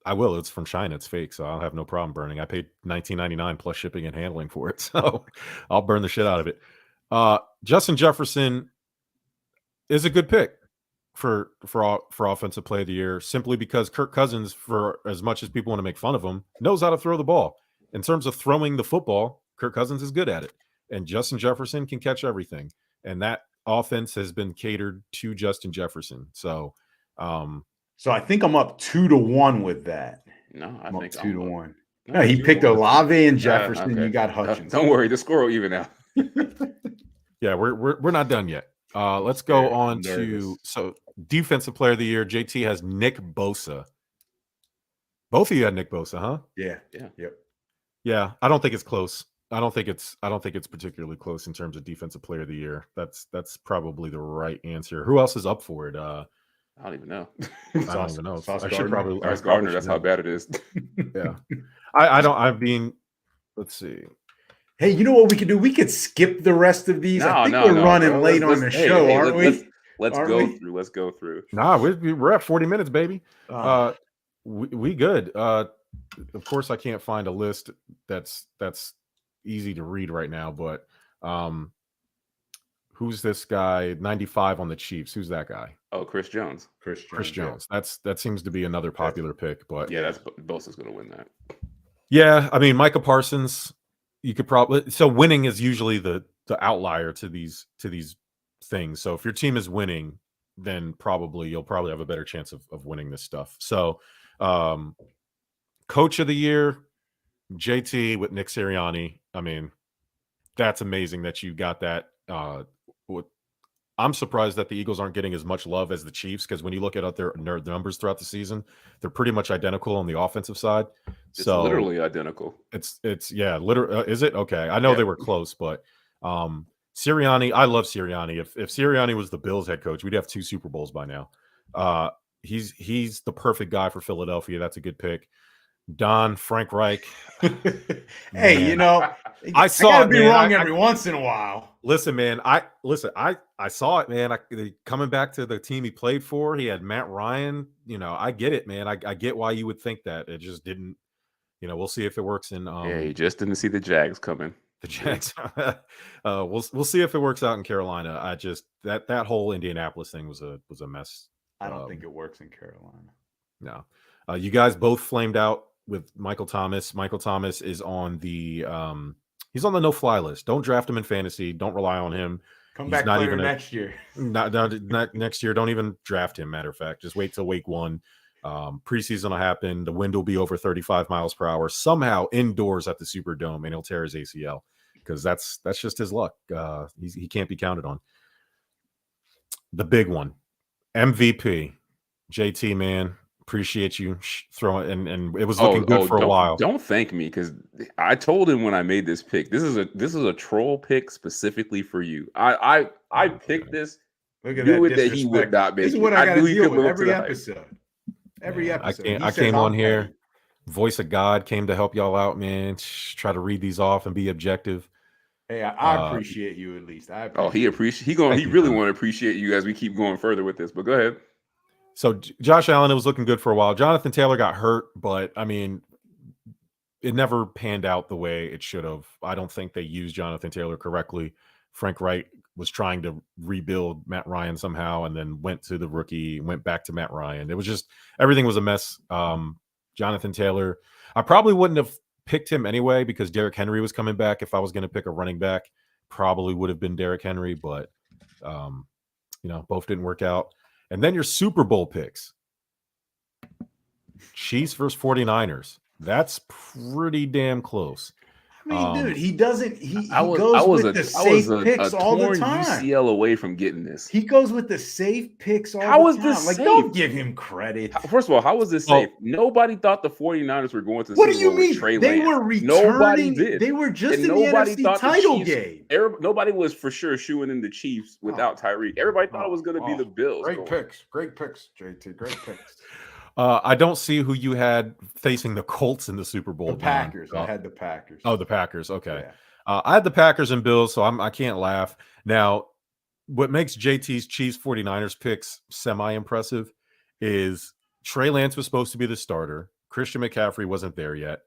I will. It's from China. It's fake, so I'll have no problem burning. I paid $19.99 plus shipping and handling for it, so I'll burn the shit out of it. Justin Jefferson is a good pick for Offensive Player of the Year, simply because Kirk Cousins, for as much as people want to make fun of him, knows how to throw the ball. In terms of throwing the football, Kirk Cousins is good at it, and Justin Jefferson can catch everything. And that offense has been catered to Justin Jefferson. So I think I'm up 2-1 with that. No, I'm think up 2-1. No, he picked Olave and Jefferson. Okay. You got Hutchinson. Don't worry, the score will even out. Yeah, we're not done yet. Let's go on to Defensive Player of the Year. JT has Nick Bosa. Both of you had Nick Bosa, huh? Yeah. Yep. Yeah, I don't think it's close. I don't think it's particularly close in terms of Defensive Player of the Year. That's probably the right answer. Who else is up for it? I don't even know. I don't even know. Sauce I should probably Sauce Gardner. That's how bad it is. Yeah. I mean, let's see. Hey, you know what we could do? We could skip the rest of these. I think we're running late on the show, aren't we? Let's go through. Nah, we're at 40 minutes, baby. We good. Of course, I can't find a list that's easy to read right now, but who's this guy? 95 on the Chiefs. Who's that guy? Oh, Chris Jones. Chris Jones. Yeah. That seems to be another popular pick, but yeah, Bosa's going to win that. Yeah, I mean, Micah Parsons. You could probably winning is usually the outlier to these things. So if your team is winning, then you'll probably have a better chance of winning this stuff. So Coach of the Year, JT with Nick Sirianni. I mean, that's amazing that you got that. I'm surprised that the Eagles aren't getting as much love as the Chiefs, because when you look at their numbers throughout the season, they're pretty much identical on the offensive side. It's literally identical. It's literally. Is it? Okay. I know they were close, but Sirianni, I love Sirianni. If Sirianni was the Bills head coach, we'd have 2 Super Bowls by now. He's the perfect guy for Philadelphia. That's a good pick. Don Frank Reich. Hey, I saw it. Be wrong every once in a while. Listen, man. I saw it, man. Coming back to the team he played for, he had Matt Ryan. I get it, man. I get why you would think that. It just didn't. We'll see if it works in. You just didn't see the Jags coming. The Jags. We'll see if it works out in Carolina. I just that whole Indianapolis thing was a mess. I don't think it works in Carolina. No. You guys both flamed out with Michael Thomas. Michael Thomas is on the he's on the no-fly list. Don't draft him in fantasy. Don't rely on him. Come back player next year. Not next year. Don't even draft him. Matter of fact, just wait till week 1. Preseason will happen. The wind will be over 35 miles per hour somehow indoors at the Superdome, and he'll tear his ACL, because that's just his luck. He can't be counted on. The big one, MVP, JT, man. Appreciate you throwing, and it was looking good for a while. Don't thank me, because I told him when I made this pick, this is a troll pick specifically for you. I picked this. Look at that he would not make. This is what I got to deal with every episode. Every episode. I came on here. Voice of God came to help y'all out, man. Try to read these off and be objective. Hey, I appreciate you at least. He really want to appreciate you as we keep going further with this. But go ahead. So Josh Allen, it was looking good for a while. Jonathan Taylor got hurt, but I mean, it never panned out the way it should have. I don't think they used Jonathan Taylor correctly. Frank Wright was trying to rebuild Matt Ryan somehow, and then went to the rookie, went back to Matt Ryan. It was just everything was a mess. Jonathan Taylor, I probably wouldn't have picked him anyway because Derrick Henry was coming back. If I was going to pick a running back, probably would have been Derrick Henry, but both didn't work out. And then your Super Bowl picks. Chiefs versus 49ers. That's pretty damn close. I mean, dude, he doesn't. He I goes was with the safe picks all the time. UCL away from getting this. He goes with the safe picks all How the is time. this Like, safe? don't give him credit. First of all, how was this safe? Nobody thought the 49ers were going to the What do Super you Bowl with mean? Trey They Lance. were returning. Nobody did. They were just And in the nobody NFC thought the title Chiefs- game. Nobody was for sure shooing in the Chiefs without Tyreek. Everybody thought it was going to be the Bills. Great picks, JT. Great picks. I don't see who you had facing the Colts in the Super Bowl. The Packers. I had the Packers. Oh, the Packers. Okay. Yeah. I had the Packers and Bills, so I can't laugh. Now, what makes JT's Chiefs 49ers picks semi-impressive is Trey Lance was supposed to be the starter. Christian McCaffrey wasn't there yet.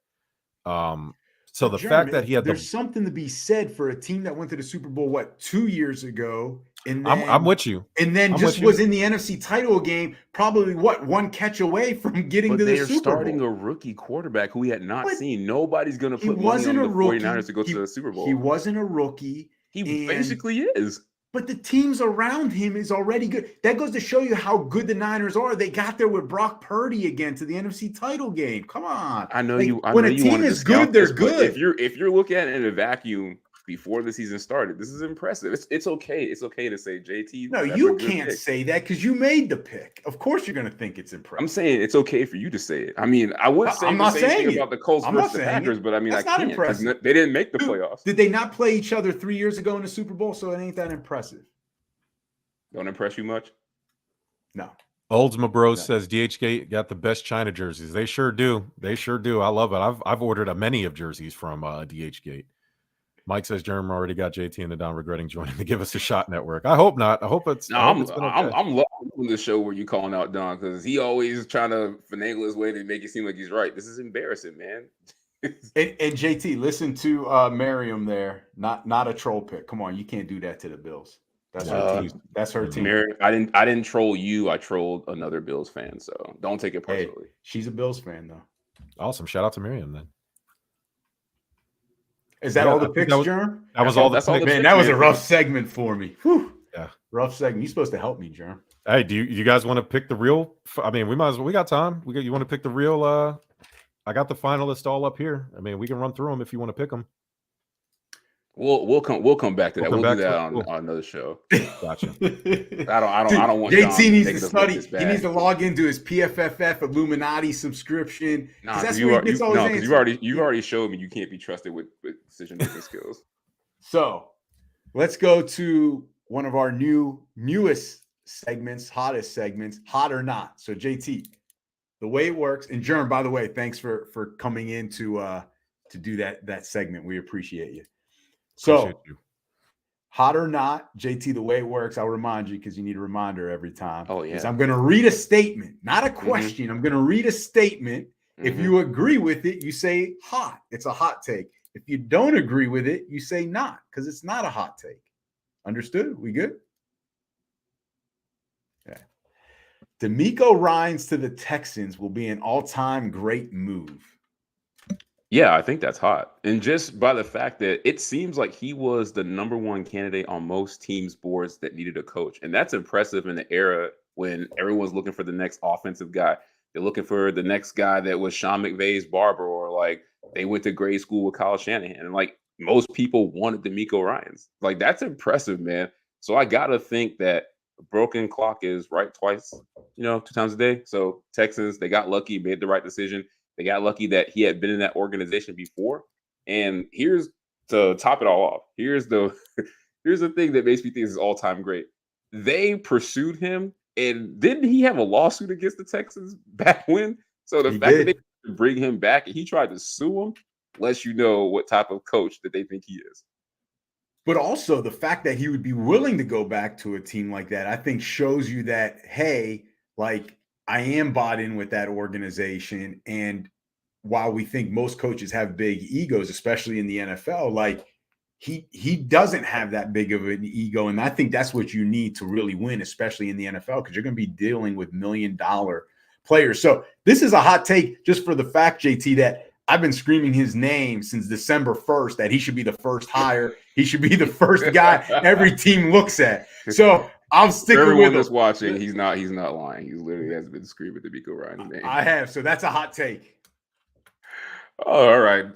So the fact that he had there's something to be said for a team that went to the Super Bowl, 2 years ago? And then, I'm with you. And then was in the NFC title game, probably one catch away from getting to the Super Bowl. They're starting a rookie quarterback who we had not seen. Nobody's going to put money on the 49ers to go to the Super Bowl. He wasn't a rookie. He basically is. But the teams around him is already good. That goes to show you how good the Niners are. They got there with Brock Purdy again to the NFC title game. Come on. I know when a team is good, they're good. If you're looking at it in a vacuum before the season started, this is impressive. It's okay. It's okay to say JT. No, you can't say that because you made the pick. Of course, you're going to think it's impressive. I'm saying it's okay for you to say it. I mean, I would say the same thing about the Colts versus the Packers, but I mean, I can't because they didn't make the playoffs. Did they not play each other 3 years ago in the Super Bowl? So it ain't that impressive. Don't impress you much? No. Oldsma Bros says DHgate got the best China jerseys. They sure do. They sure do. I love it. I've ordered many of jerseys from DHgate. Mike says Jeremy already got JT and the Don regretting joining the Give Us a Shot network. I hope not. I hope it's. No, I'm loving the show where you calling out Don because he always trying to finagle his way to make it seem like he's right. This is embarrassing, man. and JT, listen to Miriam there. Not a troll pick. Come on, you can't do that to the Bills. That's her team. That's her team. Miriam, I didn't troll you. I trolled another Bills fan. So don't take it personally. Hey, she's a Bills fan though. Awesome. Shout out to Miriam then. Is that all the picks, Germ? That was all the picks. Man, that was a rough segment for me. Whew. Yeah. Rough segment. You're supposed to help me, Germ. Hey, do you guys want to pick the real? I mean, we might as well. We got time. You want to pick the real? I got the finalists all up here. I mean, we can run through them if you want to pick them. We'll come back to that. We'll do that on another show. Gotcha. I don't want JT needs to study. He needs to log into his PFFF Illuminati subscription. Because you've already showed me you can't be trusted with decision making skills. So let's go to one of our newest segments, hottest segments, hot or not. So JT, the way it works, and Germ, by the way, thanks for coming in to do that segment. We appreciate you. So, hot or not, JT, the way it works, I'll remind you because you need a reminder every time. Oh, yeah. I'm going to read a statement, not a question. I'm going to read a statement. If you agree with it, you say hot. It's a hot take. If you don't agree with it, you say not because it's not a hot take. Understood? We good? Yeah. DeMeco Ryans to the Texans will be an all-time great move. Yeah, I think that's hot. And just by the fact that it seems like he was the number one candidate on most teams' boards that needed a coach. And that's impressive in the era when everyone's looking for the next offensive guy. They're looking for the next guy that was Sean McVay's barber, or like they went to grade school with Kyle Shanahan. And like most people wanted DeMeco Ryans. Like that's impressive, man. So I got to think that a broken clock is right twice, 2 times a day. So Texans, they got lucky, made the right decision. They got lucky that he had been in that organization before. And here's to top it all off. Here's the thing that makes me think this is all-time great. They pursued him, and didn't he have a lawsuit against the Texans back when? So the fact that they bring him back and he tried to sue him lets you know what type of coach that they think he is. But also the fact that he would be willing to go back to a team like that, I think shows you that, hey, like, I am bought in with that organization. And while we think most coaches have big egos, especially in the NFL, like he doesn't have that big of an ego. And I think that's what you need to really win, especially in the NFL, because you're going to be dealing with $1 million players. So this is a hot take just for the fact, JT, that I've been screaming his name since December 1st, that he should be the first hire. He should be the first guy every team looks at. So I'm sticking everyone with that's him. watching. He's not lying. He literally has been screaming D'Amico Ryan's name. I have. So that's a hot take. Oh, all right.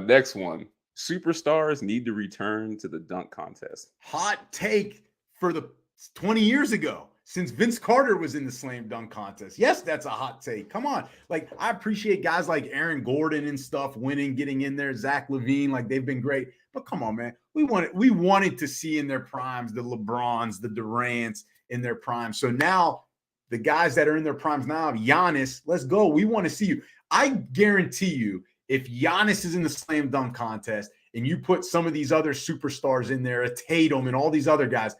Next one. Superstars need to return to the dunk contest. Hot take for the 20 years ago, since Vince Carter was in the slam dunk contest. Yes, that's a hot take. Come on. Like, I appreciate guys like Aaron Gordon and stuff winning, getting in there, Zach LaVine, like they've been great. But come on, man. We wanted to see in their primes the LeBrons, the Durants in their primes. So now the guys that are in their primes now, Giannis, let's go. We want to see you. I guarantee you, if Giannis is in the slam dunk contest and you put some of these other superstars in there, a Tatum and all these other guys,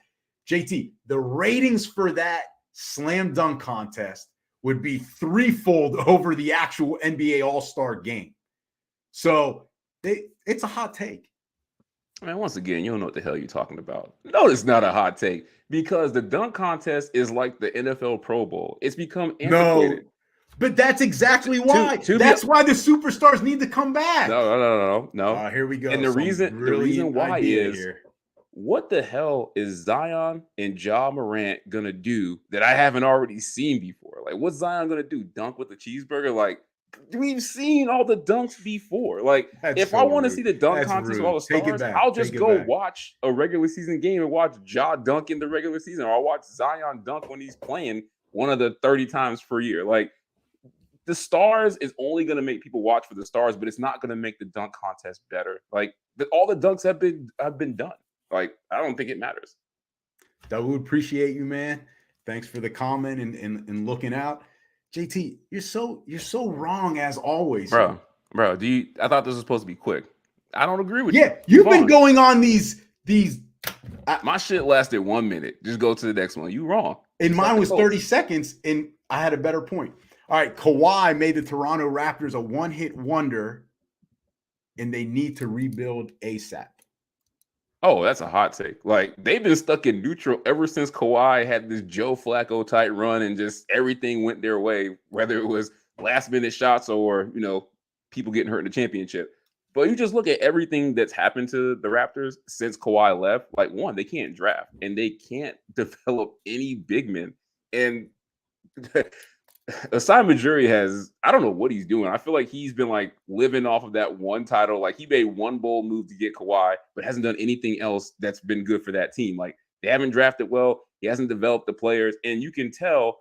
JT, the ratings for that slam dunk contest would be threefold over the actual NBA All-Star game. So it's a hot take. Man, once again, you don't know what the hell you're talking about. No, it's not a hot take because the dunk contest is like the NFL Pro Bowl. It's become antiquated. No. But that's exactly why. That's why the superstars need to come back. No. Here we go. And the reason why is here. What the hell is Zion and Ja Morant gonna do that I haven't already seen before? Like, what's Zion gonna do? Dunk with a cheeseburger? Like, we've seen all the dunks before. Like, if I want to see the dunk contest with all the stars, I'll just go watch a regular season game and watch Ja dunk in the regular season, or I'll watch Zion dunk when he's playing one of the 30 times per year. Like, the stars is only going to make people watch for the stars, but it's not going to make the dunk contest better. Like, all the dunks have been done. Like, I don't think it matters. Dawood, appreciate you, man. Thanks for the comment and looking out. JT, you're so wrong as always. Bro, I thought this was supposed to be quick. I don't agree with you. Yeah, you've been going on these my shit lasted 1 minute. Just go to the next one. You wrong. And mine was 30 seconds, and I had a better point. All right, Kawhi made the Toronto Raptors a one-hit wonder, and they need to rebuild ASAP. Oh, that's a hot take. Like, they've been stuck in neutral ever since Kawhi had this Joe Flacco type run and just everything went their way, whether it was last-minute shots or, people getting hurt in the championship. But you just look at everything that's happened to the Raptors since Kawhi left. Like, one, they can't draft, and they can't develop any big men. And Asai Ujiri has, I don't know what he's doing. I feel like he's been like living off of that one title. Like, he made one bold move to get Kawhi, but hasn't done anything else that's been good for that team. Like, they haven't drafted well. He hasn't developed the players. And you can tell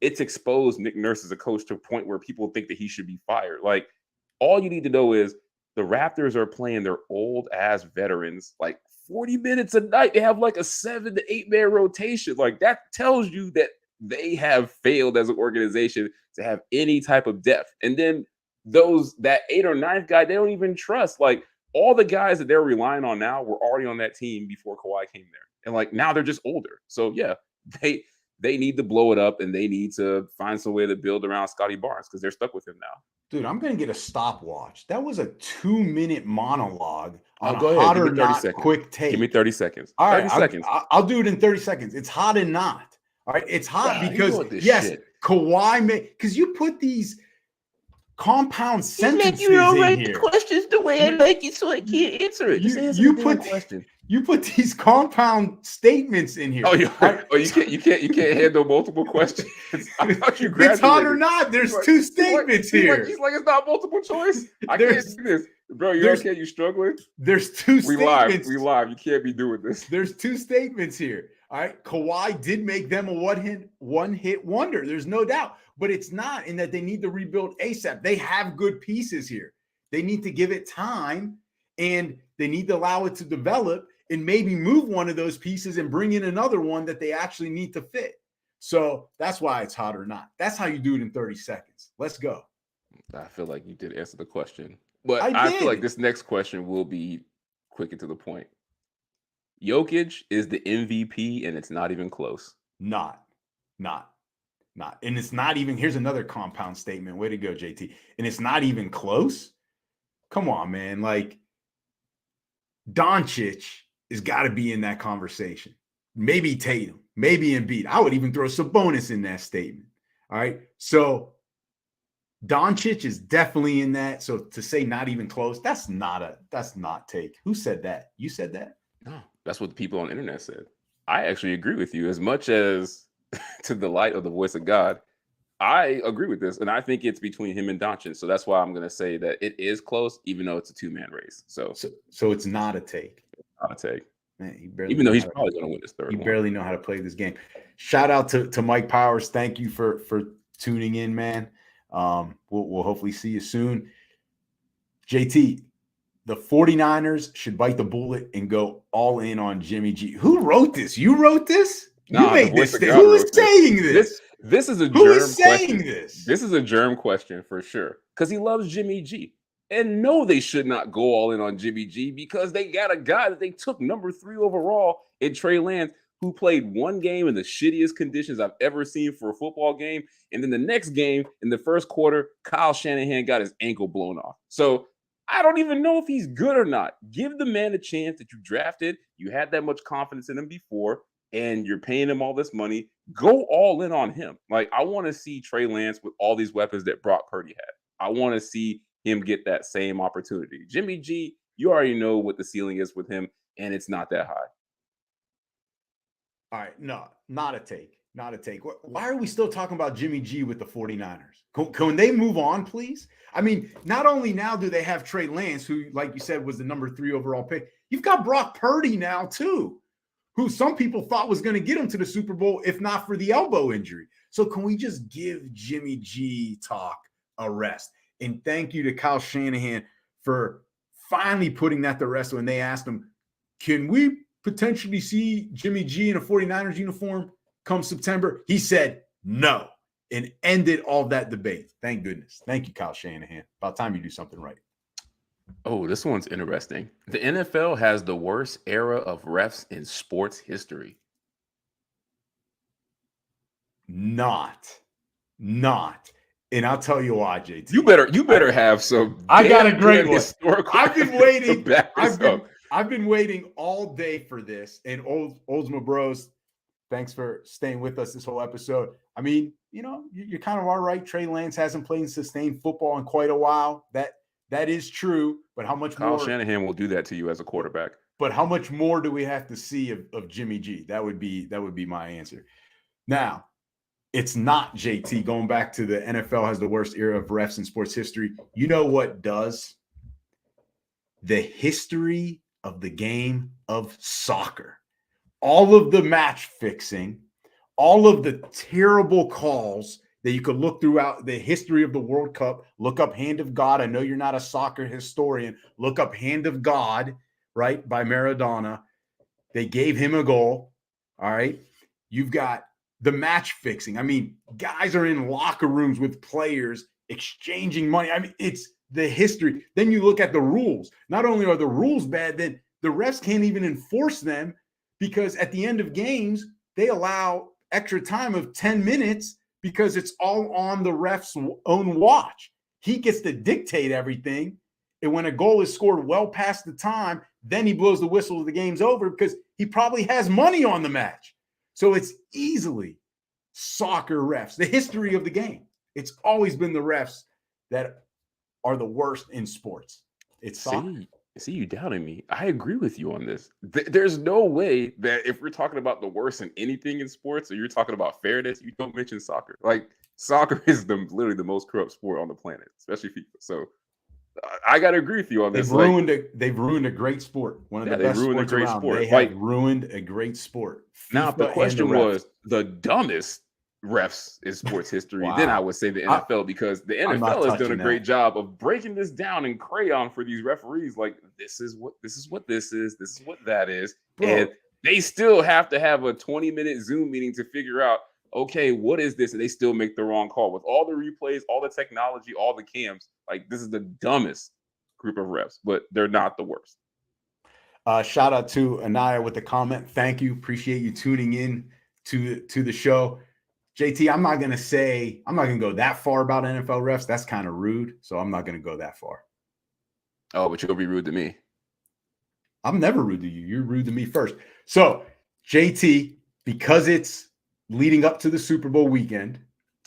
it's exposed Nick Nurse as a coach to a point where people think that he should be fired. Like, all you need to know is the Raptors are playing their old ass veterans like 40 minutes a night. They have like a 7 to 8 man rotation. Like, that tells you that they have failed as an organization to have any type of depth. And then that 8th or 9th guy, they don't even trust. Like, all the guys that they're relying on now were already on that team before Kawhi came there. And like, now they're just older. So yeah, they need to blow it up, and they need to find some way to build around Scotty Barnes because they're stuck with him now. Dude, I'm going to get a stopwatch. That was a 2-minute monologue on go a ahead. hot or Give me 30 not seconds. quick take. Give me 30 seconds. All right, 30 seconds. I'll do it in 30 seconds. It's hot and not. All right, it's hot because, yes, shit. Kawhi because you put these compound sentences in here. The questions the way I like it, so I can't answer it. You put these compound statements in here. You can't handle multiple questions. I thought you graduated. It's hot or not. There's two statements here. He's like it's not multiple choice. I can't do this, bro. You okay? You struggling? There's two statements. We live. You can't be doing this. There's two statements here. All right, Kawhi did make them a one-hit wonder. There's no doubt. But it's not in that they need to rebuild ASAP. They have good pieces here. They need to give it time, and they need to allow it to develop and maybe move one of those pieces and bring in another one that they actually need to fit. So that's why it's hot or not. That's how you do it in 30 seconds. Let's go. I feel like you did answer the question. But I feel like this next question will be quick and to the point. Jokic is the MVP, and it's not even close. Not. Not, and it's not even, here's another compound statement. Way to go, JT. And it's not even close. Come on, man. Like, Doncic has got to be in that conversation. Maybe Tatum, maybe Embiid. I would even throw Sabonis in that statement. All right. So Doncic is definitely in that. So to say not even close, that's not take. Who said that? You said that? No, that's what the people on the internet said. I actually agree with you. As much as to the light of the voice of God, I agree with this, and I think it's between him and Doncic. So that's why I'm going to say that it is close, even though it's a two-man race. So it's not a take. Not a take. Man, even though he's probably going to win this third one. You barely know how to play this game. Shout out to Mike Powers. Thank you for tuning in, man. We'll hopefully see you soon. JT, the 49ers should bite the bullet and go all in on Jimmy G. Who wrote this? You wrote this? You made this thing. Who is saying this? This is a Who germ is saying question. This? This is a germ question for sure. Because he loves Jimmy G. And no, they should not go all in on Jimmy G because they got a guy that they took number 3 overall in Trey Lance, who played one game in the shittiest conditions I've ever seen for a football game. And then the next game, in the first quarter, Kyle Shanahan got his ankle blown off. So I don't even know if he's good or not. Give the man a chance that you drafted. You had that much confidence in him before, and you're paying him all this money. Go all in on him. Like, I want to see Trey Lance with all these weapons that Brock Purdy had. I want to see him get that same opportunity. Jimmy G, you already know what the ceiling is with him, and it's not that high. All right, no, not a take. Not a take. Why are we still talking about Jimmy G with the 49ers? Can they move on, please? I mean, not only now do they have Trey Lance, who, like you said, was the number 3 overall pick. You've got Brock Purdy now, too, who some people thought was going to get him to the Super Bowl, if not for the elbow injury. So can we just give Jimmy G talk a rest? And thank you to Kyle Shanahan for finally putting that to rest when they asked him, can we potentially see Jimmy G in a 49ers uniform come September? He said no and ended all that debate. Thank goodness. Thank you, Kyle Shanahan. About time you do something right. Oh, this one's interesting. The NFL has the worst era of refs in sports history. Not. And I'll tell you why, JT. You better have some. I got a great one. I've been waiting. I've been waiting all day for this. And Oldsma Bros, thanks for staying with us this whole episode. I mean, you're kind of all right. Trey Lance hasn't played sustained football in quite a while. That is true. But how much more? Kyle Shanahan will do that to you as a quarterback. But how much more do we have to see of Jimmy G? That would be my answer. Now, it's not JT. Going back to the NFL has the worst era of refs in sports history. You know what does? The history of the game of soccer. All of the match fixing, all of the terrible calls that you could look throughout the history of the World Cup. Look up Hand of God. I know you're not a soccer historian. Look up Hand of God, right, by Maradona. They gave him a goal, all right? You've got the match fixing. I mean, guys are in locker rooms with players exchanging money. I mean, it's the history. Then you look at the rules. Not only are the rules bad, then the refs can't even enforce them because at the end of games, they allow extra time of 10 minutes because it's all on the ref's own watch. He gets to dictate everything. And when a goal is scored well past the time, then he blows the whistle the game's over because he probably has money on the match. So it's easily soccer refs, the history of the game. It's always been the refs that are the worst in sports. It's soccer. See, you doubting me. I agree with you on this. There's no way that if we're talking about the worst in anything in sports, or you're talking about fairness, you don't mention soccer. Like, soccer is literally the most corrupt sport on the planet, especially FIFA. So I got to agree with you on this. They've ruined a great sport. One of the best sports around. They have ruined a great sport. Now, if the question was the dumbest refs in sports history, then I would say the NFL, because the NFL has done a great job of breaking this down in crayon for these referees. Like, this is what this is, this is what that is. Bro. And they still have to have a 20-minute Zoom meeting to figure out, okay, what is this? And they still make the wrong call with all the replays, all the technology, all the cams. Like, this is the dumbest group of refs, but they're not the worst. Shout out to Anaya with the comment. Thank you. Appreciate you tuning in to the show. JT, I'm not gonna go that far about NFL refs. That's kind of rude. So I'm not gonna go that far. Oh, but you'll be rude to me. I'm never rude to you. You're rude to me first. So, JT, because it's leading up to the Super Bowl weekend.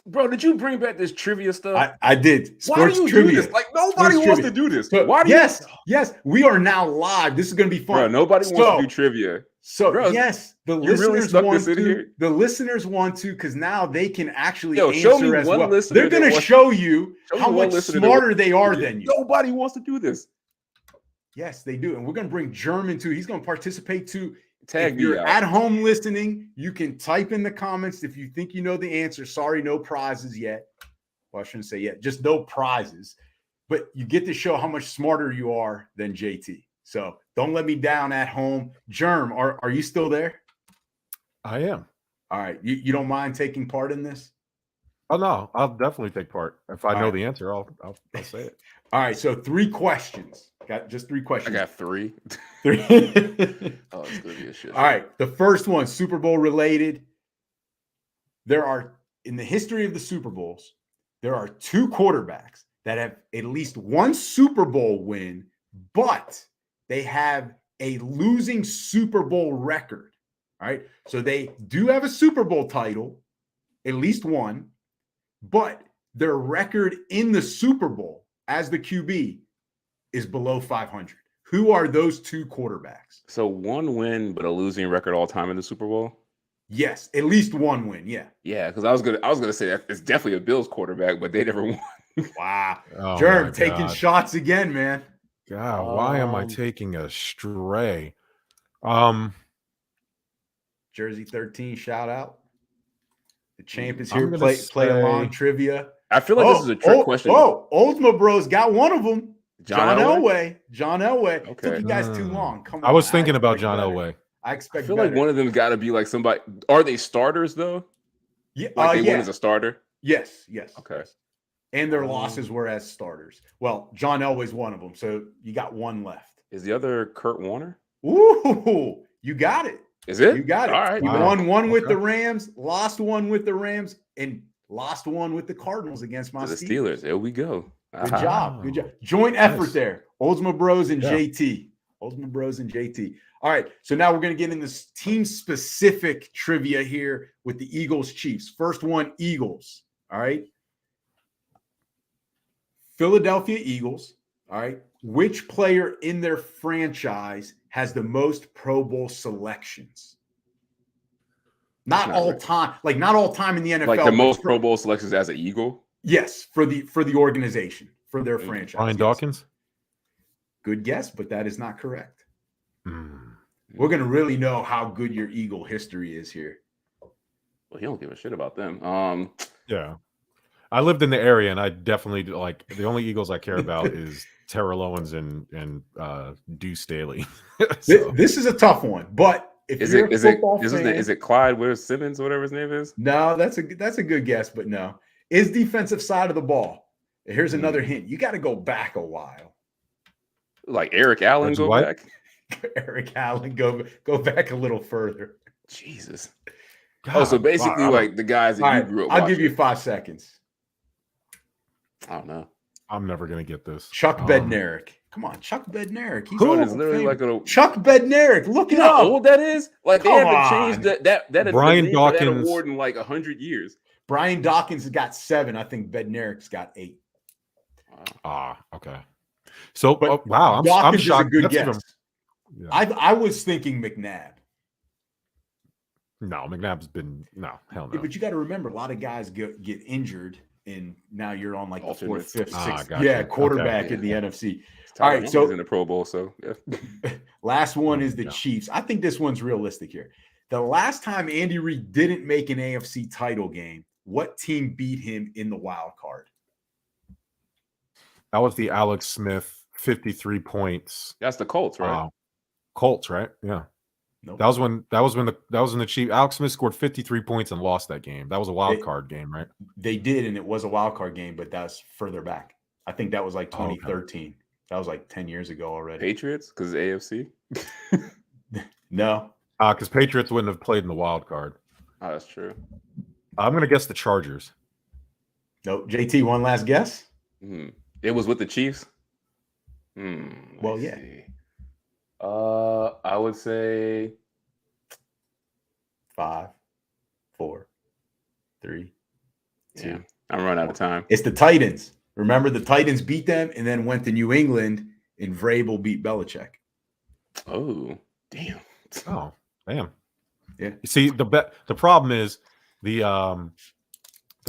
Bro, did you bring back this trivia stuff? I did. Why do you do this? Like, nobody wants to do this. So, Why do yes, we are now live. This is going to be fun. Bro, nobody wants to do trivia. So, bro, yes, the listeners want to. The listeners want to because now they can actually answer as well. They're going to show you how much smarter they are than you. Nobody wants to do this. Yes, they do. And we're going to bring German too. He's going to participate too. Tag if you're at home listening, you can type in the comments if you think you know the answer. Sorry, no prizes yet. Well, I shouldn't say yet, just no prizes. But you get to show how much smarter you are than JT. So don't let me down at home. Germ, are you still there? I am. All right. You don't mind taking part in this? Oh, no, I'll definitely take part. If I know the answer, I'll say it. All right. So 3 questions. Got just 3 questions. I got 3. 3. Oh, it's going to be a shit. All right. The first one, Super Bowl related. There are, in the history of the Super Bowls, there are 2 quarterbacks that have at least 1 Super Bowl win, but they have a losing Super Bowl record. All right. So they do have a Super Bowl title, at least 1, but their record in the Super Bowl as the QB is below 500. Who are those 2 quarterbacks? So 1 win, but a losing record all time in the Super Bowl? Yes, at least 1 win. Yeah. Yeah, because I was gonna say that it's definitely a Bills quarterback, but they never won. Wow. Oh, Germ taking shots again, man. God, why am I taking a stray? Jersey 13, shout out. The champ is here. Play along trivia. I feel like this is a trick question. Oh, Oldsma Bros got one of them. John Elway. John Elway. Okay. Took you guys too long. Come on. I was thinking about John Elway. I feel like one of them got to be like somebody. Are they starters though? Yeah, like they win as a starter. Yes. Okay. And their losses were as starters. Well, John Elway's one of them, so you got 1 left. Is the other Kurt Warner? Ooh, you got it. Is it? You got it. All right. You won 1 with the Rams, lost 1 with the Rams, and lost 1 with the Cardinals against my Steelers. There we go. Good job. Good job. Joint effort there. Oldsma Bros and JT. Oldsma Bros and JT. All right. So now we're going to get in this team-specific trivia here with the Eagles Chiefs. First one, Eagles. All right. Philadelphia Eagles. All right. Which player in their franchise has the most Pro Bowl selections? Not all time. Like not all time in the NFL. Like the most Pro Bowl selections as an Eagle? Yes, for the organization, for their franchise. Brian Dawkins? Good guess, but that is not correct. We're going to really know how good your Eagle history is here. Well, he don't give a shit about them. Yeah. I lived in the area, and I definitely like the only Eagles I care about is Terrell Owens and Deuce Staley. So. This is a tough one, but if is you're it is it Clyde Williams Simmons, whatever his name is? No, that's a good guess, but no. Is defensive side of the ball. Here's another hint. You got to go back a while. Like Eric Allen, back. Eric Allen, go back a little further. Jesus. God, so basically, like the guys that you grew up. I'll give you 5 seconds. I don't know. I'm never gonna get this. Chuck Bednarik. Come on, Chuck Bednarik. He's literally like Chuck Bednarik. Look it up. How old that is? Like they haven't changed that Brian Dawkins that award in like 100 years. Brian Dawkins has got 7. I think Bednarik's got 8. Okay. So wow, I'm shocked. Is a good guess. I was thinking McNabb. No, McNabb's been hell no. Yeah, but you got to remember, a lot of guys get injured, and now you're on like the 4th, 5th, 6th. Gotcha. Quarterback in the NFC. All right, so he's in the Pro Bowl. So last one is the Chiefs. I think this one's realistic here. The last time Andy Reid didn't make an AFC title game, what team beat him in the wild card? That was the Alex Smith 53 points. That's the Colts, right? Colts, right? Yeah. Nope. That was when the Chiefs. Alex Smith scored 53 points and lost that game. That was a wild card game, right? They did, and it was a wild card game, but that's further back. I think that was like 2013. That was like 10 years ago already. Patriots, because AFC. No, because Patriots wouldn't have played in the wild card. Oh, that's true. I'm going to guess the Chargers. No, JT, one last guess. It was with the Chiefs. Well, yeah. See. I would say 5, 4, 3, 2. Yeah, I'm running out of time. It's the Titans. Remember, the Titans beat them and then went to New England, and Vrabel beat Belichick. Oh, damn. Oh, damn. Yeah. You see, the problem is the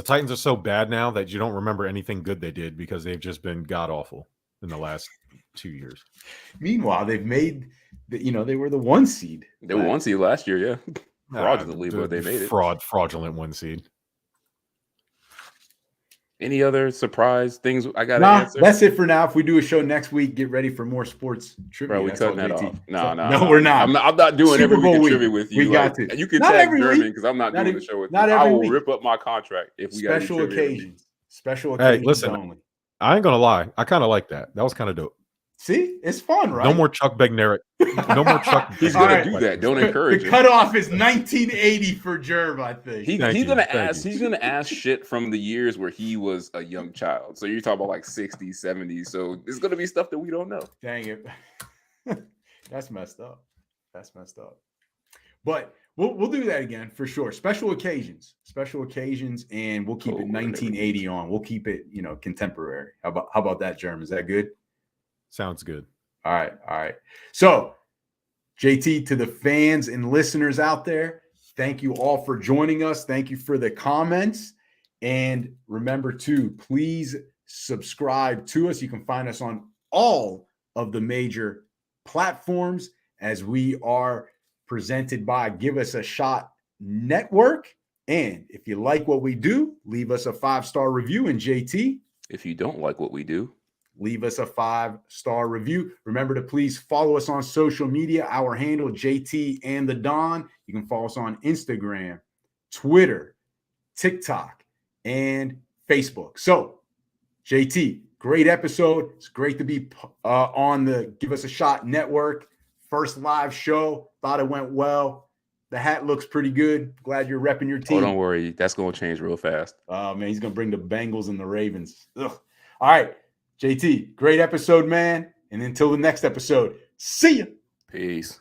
Titans are so bad now that you don't remember anything good they did because they've just been god awful in the last 2 years. Meanwhile, they've made they were the 1 seed. They were 1 seed last year, yeah. Fraudulently, but they made it. Fraudulent 1 seed. Any other surprise things I got to Nah, answer? that's it for now. If we do a show next week, get ready for more sports trivia. Bro, we That's cutting all, that JT. off. No, we're not. I'm not doing Super every week Bowl of week. trivia with you. We got to. You can Not tag every German week. because I'm not doing the show with you. Not every I will week. rip up my contract if we got Special occasions. Special Hey, occasions listen, only. I ain't going to lie. I kind of like that. That was kind of dope. See, it's fun, right? No more Chuck Bednarik. No more Chuck. He's All gonna right. do that. Don't encourage The him. cutoff is 1980 for Germ, I think. He's Thank gonna you. ask. He's gonna ask shit from the years where he was a young child. So you're talking about like 60s, 70s. So it's gonna be stuff that we don't know. Dang it. That's messed up. That's messed up. But we'll do that again for sure. Special occasions, and we'll keep it 1980 on. We'll keep it, contemporary. How about that, Germ? Is that good? Sounds good. All right. So, JT, to the fans and listeners out there, thank you all for joining us. Thank you for the comments. And remember to please subscribe to us. You can find us on all of the major platforms as we are presented by Give Us a Shot Network. And if you like what we do, leave us a 5-star review. And JT, If you don't like what we do, leave us a 5-star review. Remember to please follow us on social media. Our handle, JT and the Don. You can follow us on Instagram, Twitter, TikTok, and Facebook. So, JT, great episode. It's great to be on the Give Us a Shot Network. First live show. Thought it went well. The hat looks pretty good. Glad you're repping your team. oh, don't worry. That's going to change real fast. Oh, man, he's going to bring the Bengals and the Ravens. Ugh. All right. JT, great episode, man. And until the next episode, see ya. Peace.